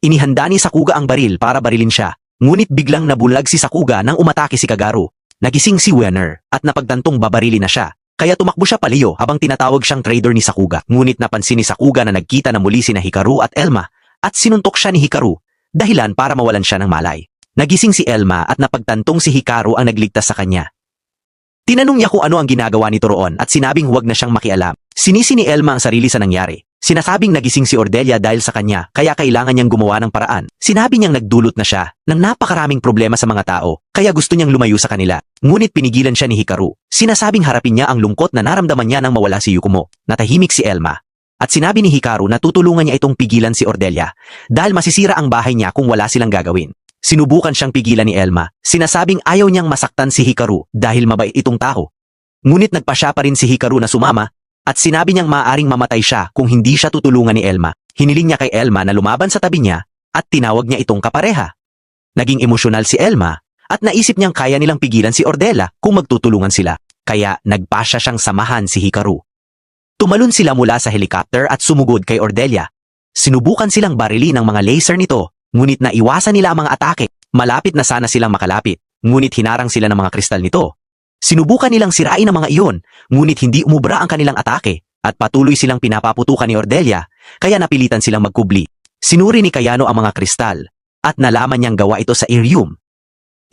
Inihanda ni Sakuga ang baril para barilin siya, ngunit biglang nabulag si Sakuga nang umatake si Kagaru. Nagising si Wenner at napagtantong babarilin na siya, kaya tumakbo siya palayo habang tinatawag siyang traitor ni Sakuga. Ngunit napansin ni Sakuga na nagkita na muli sina Hikaru at Elma at sinuntok siya ni Hikaru, dahilan para mawalan siya ng malay. Nagising si Elma at napagtantong si Hikaru ang nagligtas sa kanya. Tinanong niya kung ano ang ginagawa nito roon at sinabing huwag na siyang makialam. Sinisi ni Elma ang sarili sa nangyari. Sinasabing nagising si Ordelia dahil sa kanya kaya kailangan niyang gumawa ng paraan. Sinabi niyang nagdulot na siya ng napakaraming problema sa mga tao kaya gusto niyang lumayo sa kanila. Ngunit pinigilan siya ni Hikaru. Sinasabing harapin niya ang lungkot na naramdaman niya nang mawala si Yukumo. Natahimik si Elma. At sinabi ni Hikaru na tutulungan niya itong pigilan si Ordelia dahil masisira ang bahay niya kung wala silang gagawin. Sinubukan siyang pigilan ni Elma. Sinasabing ayaw niyang masaktan si Hikaru dahil mabait itong tao. Ngunit nagpasya pa rin si Hikaru na sumama at sinabi niyang maaaring mamatay siya kung hindi siya tutulungan ni Elma. Hiniling niya kay Elma na lumaban sa tabi niya at tinawag niya itong kapareha. Naging emosyonal si Elma at naisip niyang kaya nilang pigilan si Ordelia kung magtutulungan sila. Kaya nagpasya siyang samahan si Hikaru. Tumalon sila mula sa helicopter at sumugod kay Ordelia. Sinubukan silang barili ng mga laser nito, ngunit naiwasan nila ang mga atake. Malapit na sana silang makalapit, ngunit hinarang sila ng mga kristal nito. Sinubukan nilang sirain ang mga iyon, ngunit hindi umubra ang kanilang atake, at patuloy silang pinapaputukan ni Ordelia, kaya napilitan silang magkubli. Sinuri ni Kayano ang mga kristal, at nalaman niyang gawa ito sa Irium.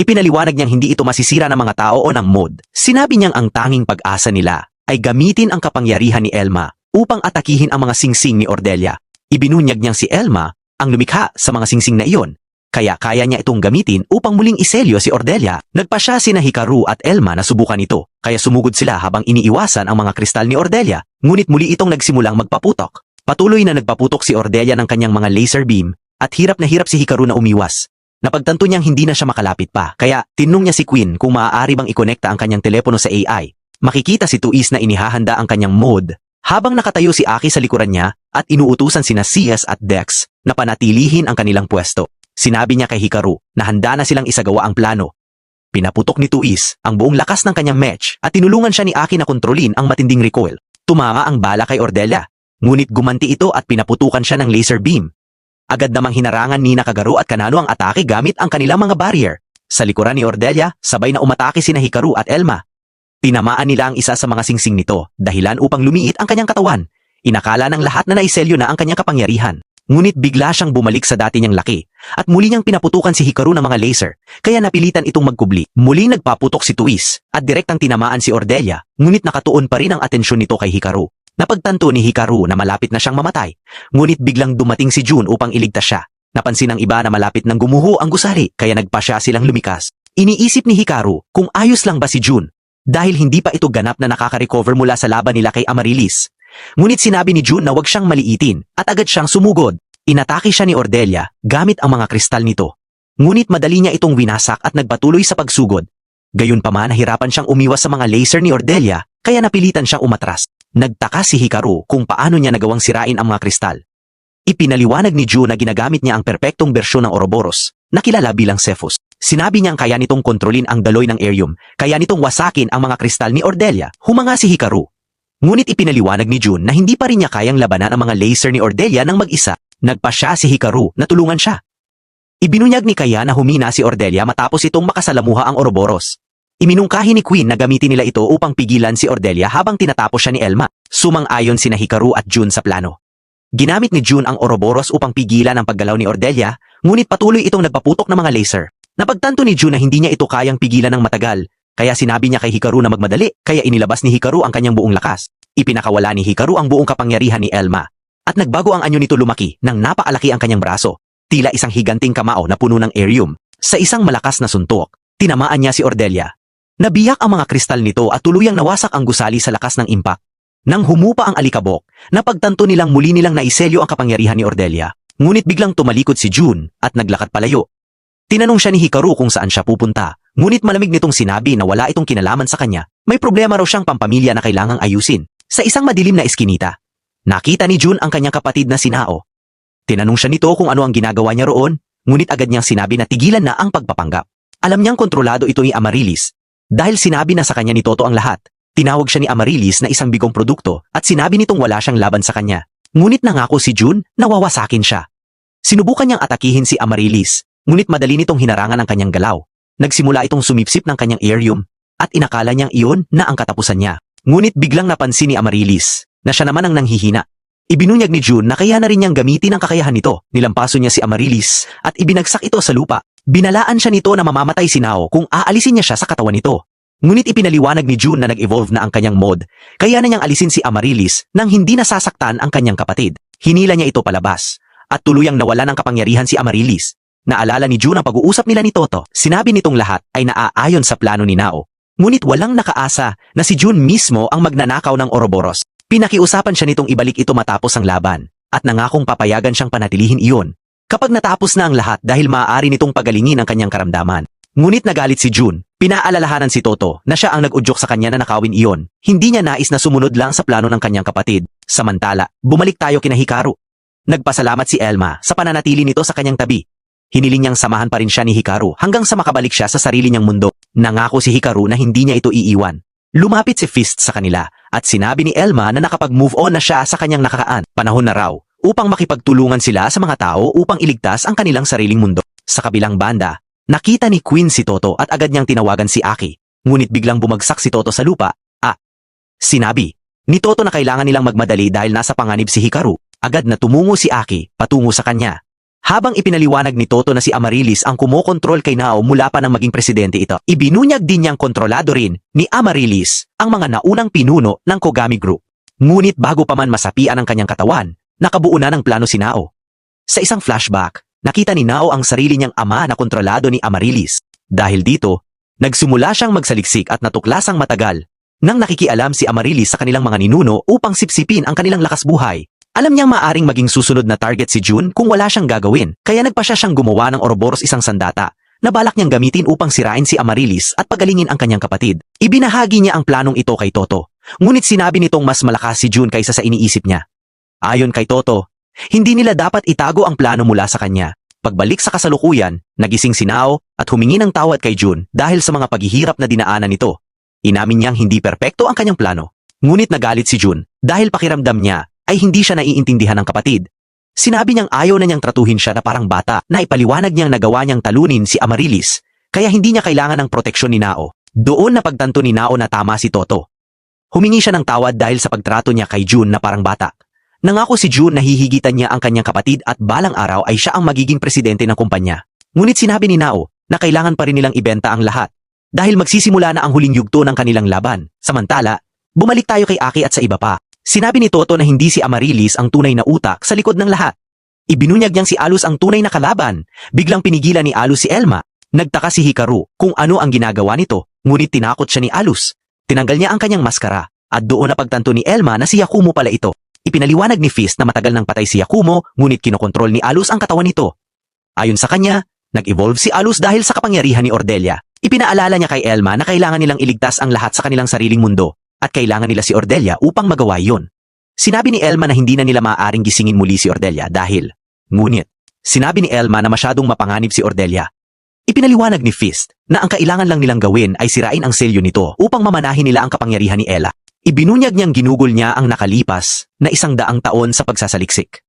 Ipinaliwanag niyang hindi ito masisira ng mga tao o ng mod. Sinabi niyang ang tanging pag-asa nila ay gamitin ang kapangyarihan ni Elma upang atakihin ang mga singsing ni Ordelia. Ibinunyag niyang si Elma ang lumikha sa mga singsing na iyon, kaya kaya niya itong gamitin upang muling iselyo si Ordelia. Nagpasya sina Hikaru at Elma na subukan ito, kaya sumugod sila habang iniiwasan ang mga kristal ni Ordelia, ngunit muli itong nagsimulang magpaputok. Patuloy na nagpaputok si Ordelia ng kanyang mga laser beam, at hirap na hirap si Hikaru na umiwas. Napagtanto niyang hindi na siya makalapit pa, kaya tinanong niya si Queen kung maaari bang ikonekta ang kanyang telepono sa AI. Makikita si Tuis na inihahanda ang kanyang mod, habang nakatayo si Aki sa likuran niya at inuutusan sina CS at Dex na panatilihin ang kanilang pwesto. Sinabi niya kay Hikaru na handa na silang isagawa ang plano. Pinaputok ni Tuis ang buong lakas ng kanyang match at tinulungan siya ni Aki na kontrolin ang matinding recoil. Tumama ang bala kay Ordelia, ngunit gumanti ito at pinaputukan siya ng laser beam. Agad namang hinarangan ni Kagaru at Kanano ang atake gamit ang kanilang mga barrier. Sa likuran ni Ordelia, sabay na umatake sina Hikaru at Elma. Tinamaan nila ang isa sa mga singsing nito, dahilan upang lumiit ang kanyang katawan. Inakala ng lahat na naiselyo na ang kanyang kapangyarihan. Ngunit bigla siyang bumalik sa dati niyang laki, at muli niyang pinaputukan si Hikaru ng mga laser, kaya napilitan itong magkubli. Muli nagpaputok si Tuis, at direktang tinamaan si Ordelia, ngunit nakatuon pa rin ang atensyon nito kay Hikaru. Napagtanto ni Hikaru na malapit na siyang mamatay, ngunit biglang dumating si Jun upang iligtas siya. Napansin ng iba na malapit nang gumuho ang gusali, kaya nagpasya silang lumikas. Iniisip ni Hikaru kung ayos lang ba si Jun, dahil hindi pa ito ganap na nakaka-recover mula sa laban nila kay Amaryllis. Ngunit sinabi ni Jun na huwag siyang maliitin at agad siyang sumugod. Inatake siya ni Ordelia gamit ang mga kristal nito. Ngunit madali niya itong winasak at nagpatuloy sa pagsugod. Gayunpaman nahirapan siyang umiwas sa mga laser ni Ordelia kaya napilitan siyang umatras. Nagtaka si Hikaru kung paano niya nagawang sirain ang mga kristal. Ipinaliwanag ni Jun na ginagamit niya ang perpektong bersyon ng Ouroboros na kilala bilang Cephus. Sinabi niyang kaya nitong kontrolin ang daloy ng Irium, kaya nitong wasakin ang mga kristal ni Ordelia. Humanga si Hikaru. Ngunit ipinaliwanag ni Jun na hindi pa rin niya kayang labanan ang mga laser ni Ordelia ng mag-isa. Nagpasya si Hikaru na tulungan siya. Ibinunyag ni Kaya na humina si Ordelia matapos itong makasalamuha ang Ouroboros. Iminungkahi ni Queen na gamitin nila ito upang pigilan si Ordelia habang tinatapos siya ni Elma. Sumang-ayon sina Hikaru at Jun sa plano. Ginamit ni Jun ang Ouroboros upang pigilan ang paggalaw ni Ordelia, ngunit patuloy itong nagpaputok ng mga laser. Napagtanto ni Jun na hindi niya ito kayang pigilan ng matagal, kaya sinabi niya kay Hikaru na magmadali, kaya inilabas ni Hikaru ang kanyang buong lakas. Ipinakawala ni Hikaru ang buong kapangyarihan ni Elma. At nagbago ang anyo nito lumaki nang napakalaki ang kanyang braso, tila isang higanting kamao na puno ng Irium. Sa isang malakas na suntok, tinamaan niya si Ordelia. Nabiyak ang mga kristal nito at tuluyang nawasak ang gusali sa lakas ng impact. Nang humupa ang alikabok, napagtanto nilang muli nilang naiselyo ang kapangyarihan ni Ordelia. Ngunit biglang tumalikod si Jun at naglakad palayo. Tinanong siya ni Hikaru kung saan siya pupunta, ngunit malamig nitong sinabi na wala itong kinalaman sa kanya. May problema raw siyang pampamilya na kailangang ayusin. Sa isang madilim na eskinita, nakita ni Jun ang kanyang kapatid na si Nao. Tinanong siya nito kung ano ang ginagawa niya roon, ngunit agad niyang sinabi na tigilan na ang pagpapanggap. Alam niyang kontrolado ito ni Amaryllis, dahil sinabi na sa kanya ni Toto ang lahat. Tinawag siya ni Amaryllis na isang bigong produkto at sinabi nitong wala siyang laban sa kanya. Ngunit nangako si June na wawasakin siya. Sinubukan niyang atakihin si Amaryllis, ngunit madali nitong hinarangan ang kanyang galaw. Nagsimula itong sumipsip ng kanyang Aerium at inakala niyang iyon na ang katapusan niya. Ngunit biglang napansin ni Amaryllis na siya naman ang nanghihina. Ibinunyag ni June na kaya na rin niyang gamitin ang kakayahan nito. Nilampaso niya si Amaryllis at ibinagsak ito sa lupa. Binalaan siya nito na mamamatay si Nao kung aalisin niya siya sa katawan nito. Ngunit ipinaliwanag ni June na nag-evolve na ang kanyang mod, kaya na niyang alisin si Amaryllis nang hindi nasasaktan ang kanyang kapatid. Hinila niya ito palabas, at tuluyang nawala ng kapangyarihan si Amaryllis. Naalala ni June ang pag-uusap nila ni Toto. Sinabi nitong lahat ay naaayon sa plano ni Nao. Ngunit walang nakaasa na si June mismo ang magnanakaw ng Ouroboros. Pinakiusapan siya nitong ibalik ito matapos ang laban, at nangakong papayagan siyang panatilihin iyon kapag natapos na ang lahat dahil maaari nitong pagalingin ang kanyang karamdaman. Ngunit nagalit si June. Pinaalalahanan si Toto na siya ang nag-udyok sa kanya na nakawin iyon. Hindi niya nais na sumunod lang sa plano ng kanyang kapatid. Samantala, bumalik tayo kina Hikaru. Nagpasalamat si Elma sa pananatili nito sa kanyang tabi. Hiniling niyang samahan pa rin siya ni Hikaru hanggang sa makabalik siya sa sarili niyang mundo. Nangako si Hikaru na hindi niya ito iiwan. Lumapit si Fist sa kanila at sinabi ni Elma na nakapag-move on na siya sa kanyang nakakaan. Panahon na raw upang makipagtulungan sila sa mga tao upang iligtas ang kanilang sariling mundo. Sa kabilang banda, nakita ni Queen si Toto at agad niyang tinawagan si Aki. Ngunit biglang bumagsak si Toto sa lupa. Sinabi ni Toto na kailangan nilang magmadali dahil nasa panganib si Hikaru. Agad na tumungo si Aki patungo sa kanya. Habang ipinaliwanag ni Toto na si Amaryllis ang kumokontrol kay Nao mula pa nang maging presidente ito, ibinunyag din niyang kontrolado rin ni Amaryllis ang mga naunang pinuno ng Kogami Group. Ngunit bago pa man masapian ang kanyang katawan, nakabuo na ng plano si Nao. Sa isang flashback, nakita ni Nao ang sarili niyang ama na kontrolado ni Amaryllis. Dahil dito, nagsimula siyang magsaliksik at natuklasang matagal nang nakikialam si Amaryllis sa kanilang mga ninuno upang sipsipin ang kanilang lakas buhay. Alam niyang maaring maging susunod na target si June kung wala siyang gagawin, kaya nagpasya siyang gumawa ng Ouroboros isang sandata na balak niyang gamitin upang sirain si Amaryllis at pagalingin ang kanyang kapatid. Ibinahagi niya ang planong ito kay Toto, ngunit sinabi nitong mas malakas si June kaysa sa iniisip niya. Ayon kay Toto, hindi nila dapat itago ang plano mula sa kanya. Pagbalik sa kasalukuyan, nagising si Nao at humingi ng tawad kay June dahil sa mga paghihirap na dinaanan nito. Inamin niyang hindi perpekto ang kanyang plano. Ngunit nagalit si June dahil pakiramdam niya ay hindi siya naiintindihan ng kapatid. Sinabi niyang ayaw na niyang tratuhin siya na parang bata na ipaliwanag niyang nagawa niyang talunin si Amaryllis, kaya hindi niya kailangan ng proteksyon ni Nao. Doon napagtanto ni Nao na tama si Toto. Humingi siya ng tawad dahil sa pagtrato niya kay June na parang bata. Nangako si June na hihigitan niya ang kanyang kapatid at balang araw ay siya ang magiging presidente ng kumpanya. Ngunit sinabi ni Nao na kailangan pa rin nilang ibenta ang lahat dahil magsisimula na ang huling yugto ng kanilang laban. Samantala, bumalik tayo kay Aki at sa iba pa. Sinabi ni Toto na hindi si Amaryllis ang tunay na utak sa likod ng lahat. Ibinunyag niyang si Alus ang tunay na kalaban. Biglang pinigilan ni Alus si Elma. Nagtaka si Hikaru kung ano ang ginagawa nito, ngunit tinakot siya ni Alus. Tinanggal niya ang kanyang maskara at doon napagtanto ni Elma na si Yakumo pala ito. Ipinaliwanag ni Fist na matagal nang patay si Yakumo, ngunit kinokontrol ni Alus ang katawan nito. Ayon sa kanya, nag-evolve si Alus dahil sa kapangyarihan ni Ordelia. Ipinaalala niya kay Elma na kailangan nilang iligtas ang lahat sa kanilang sariling mundo at kailangan nila si Ordelia upang magawa iyon. Sinabi ni Elma na hindi na nila maaaring gisingin muli si Ordelia dahil, ngunit, sinabi ni Elma na masyadong mapanganib si Ordelia. Ipinaliwanag ni Fist na ang kailangan lang nilang gawin ay sirain ang selyo nito upang mamanahin nila ang kapangyarihan ni Ella. Ibinunyag niyang ginugol niya ang nakalipas na 100 taon sa pagsasaliksik.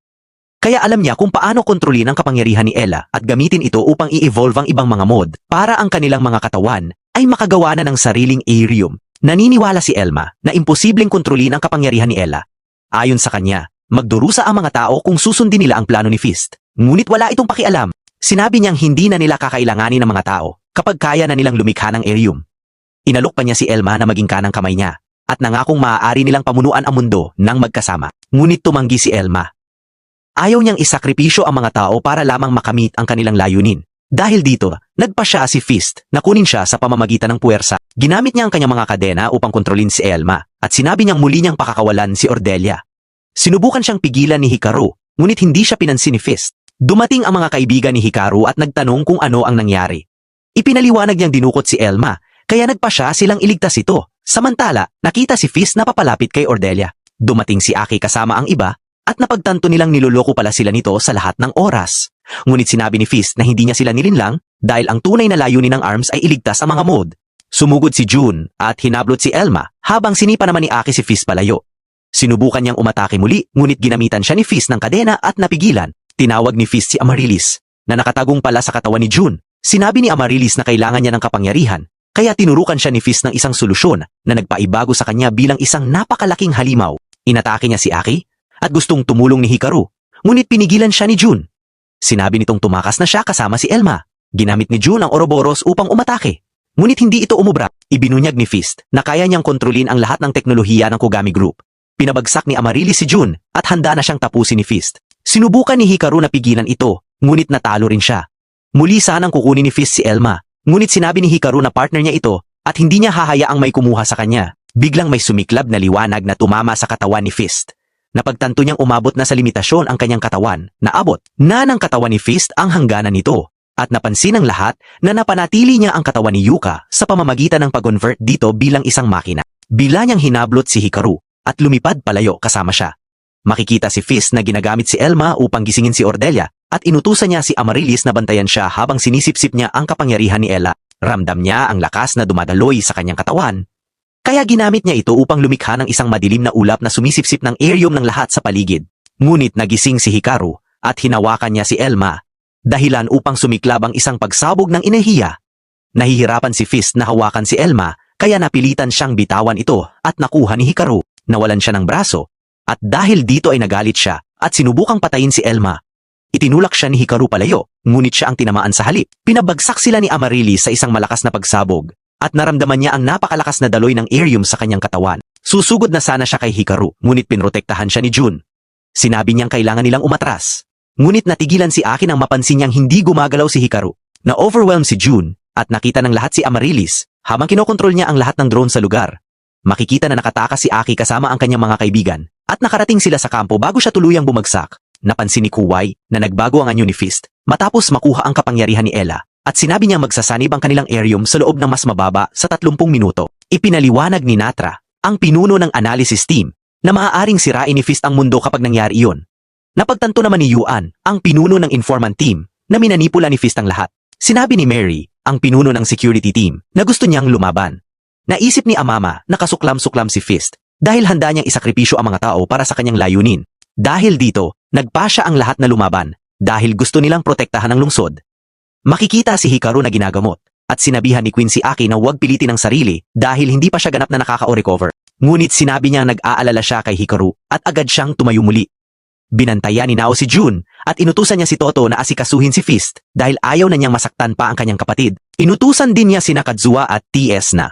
Kaya alam niya kung paano kontrolin ang kapangyarihan ni Ella at gamitin ito upang i-evolve ang ibang mga mod para ang kanilang mga katawan ay makagawa na ng sariling Aerium. Naniniwala si Elma na imposibleng kontrolin ang kapangyarihan ni Ella. Ayon sa kanya, magdurusa ang mga tao kung susundin nila ang plano ni Fist. Ngunit wala itong pakialam. Sinabi niyang hindi na nila kakailanganin ng mga tao kapag kaya na nilang lumikha ng Aerium. Inalok pa niya si Elma na maging kanang kamay niya at nangakong maaari nilang pamunuan ang mundo nang magkasama. Ngunit tumanggi si Elma. Ayaw niyang isakripisyo ang mga tao para lamang makamit ang kanilang layunin. Dahil dito, nagpasya si Fist na kunin siya sa pamamagitan ng puwersa. Ginamit niya ang kanyang mga kadena upang kontrolin si Elma at sinabi niyang muli niyang pakakawalan si Ordelia. Sinubukan siyang pigilan ni Hikaru, ngunit hindi siya pinansin ni Fist. Dumating ang mga kaibigan ni Hikaru at nagtanong kung ano ang nangyari. Ipinaliwanag niyang dinukot si Elma, kaya nagpasya silang iligtas ito. Samantala, nakita si Fist na papalapit kay Ordelia. Dumating si Aki kasama ang iba at napagtanto nilang niloloko pala sila nito sa lahat ng oras. Ngunit sinabi ni Fist na hindi niya sila nilinlang dahil ang tunay na layunin ng ARMS ay iligtas ang mga mod. Sumugod si June at hinablot si Elma habang sinipa naman ni Aki si Fist palayo. Sinubukan niyang umatake muli ngunit ginamitan siya ni Fist ng kadena at napigilan. Tinawag ni Fist si Amaryllis na nakatagong pala sa katawan ni June. Sinabi ni Amaryllis na kailangan niya ng kapangyarihan kaya tinurukan siya ni Fist ng isang solusyon na nagpaibago sa kanya bilang isang napakalaking halimaw. Inatake niya si Aki at gustong tumulong ni Hikaru ngunit pinigilan siya ni June. Sinabi nitong tumakas na siya kasama si Elma. Ginamit ni June ang Ouroboros upang umatake. Ngunit hindi ito umubra. Ibinunyag ni Fist na kaya niyang kontrolin ang lahat ng teknolohiya ng Kogami Group. Pinabagsak ni Amaryllis si June at handa na siyang tapusin ni Fist. Sinubukan ni Hikaru na pigilan ito, ngunit natalo rin siya. Muli sanang kukunin ni Fist si Elma, ngunit sinabi ni Hikaru na partner niya ito at hindi niya hahayaang may kumuha sa kanya. Biglang may sumiklab na liwanag na tumama sa katawan ni Fist. Napagtanto niyang umabot na sa limitasyon ang kanyang katawan, naabot na ng katawan ni Fist ang hangganan nito. At napansin ng lahat na napanatili niya ang katawan ni Yuka sa pamamagitan ng pag-convert dito bilang isang makina. Bila niyang hinablot si Hikaru at lumipad palayo kasama siya. Makikita si Fist na ginagamit si Elma upang gisingin si Ordelia at inutusan niya si Amaryllis na bantayan siya habang sinisipsip niya ang kapangyarihan ni Ella. Ramdam niya ang lakas na dumadaloy sa kanyang katawan. Kaya ginamit niya ito upang lumikha ng isang madilim na ulap na sumisipsip ng aerium ng lahat sa paligid. Ngunit nagising si Hikaru at hinawakan niya si Elma. Dahilan upang sumiklab ang isang pagsabog ng enerhiya. Nahihirapan si Fist na hawakan si Elma kaya napilitan siyang bitawan ito at nakuha ni Hikaru. Nawalan siya ng braso at dahil dito ay nagalit siya at sinubukang patayin si Elma. Itinulak siya ni Hikaru palayo, ngunit siya ang tinamaan sa halip. Pinabagsak sila ni Amaryllis sa isang malakas na pagsabog at naramdaman niya ang napakalakas na daloy ng aerium sa kanyang katawan. Susugod na sana siya kay Hikaru, ngunit pinrotektahan siya ni June. Sinabi niyang kailangan nilang umatras. Ngunit natigilan si Aki nang mapansin niyang hindi gumagalaw si Hikaru. Na-overwhelm si June at nakita ng lahat si Amaryllis habang kinokontrol niya ang lahat ng drone sa lugar. Makikita na nakatakas si Aki kasama ang kanyang mga kaibigan at nakarating sila sa kampo bago siya tuluyang bumagsak. Napansin ni Kuwai na nagbago ang anyo ni Fist matapos makuha ang kapangyarihan ni Ella at sinabi niya magsasanib ang kanilang aerium sa loob ng mas mababa sa 30 minuto. Ipinaliwanag ni Natra, ang pinuno ng analysis team, na maaaring sirain ni Fist ang mundo kapag nangyari iyon. Napagtanto naman ni Yuan, ang pinuno ng informant team, na minanipula ni Fist ang lahat. Sinabi ni Mary, ang pinuno ng security team, na gusto niyang lumaban. Naisip ni Amama na kasuklam-suklam si Fist dahil handa niyang isakripisyo ang mga tao para sa kanyang layunin. Dahil dito, nagpasya ang lahat na lumaban dahil gusto nilang protektahan ang lungsod. Makikita si Hikaru na ginagamot at sinabihan ni Queen si Aki na huwag pilitin ang sarili dahil hindi pa siya ganap na nakaka-recover. Ngunit sinabi niya nag-aalala siya kay Hikaru at agad siyang tumayo muli. Binantayan ni Nao si June at inutusan niya si Toto na asikasuhin si Fist dahil ayaw na niyang masaktan pa ang kanyang kapatid. Inutusan din niya si Nakadzua at TS na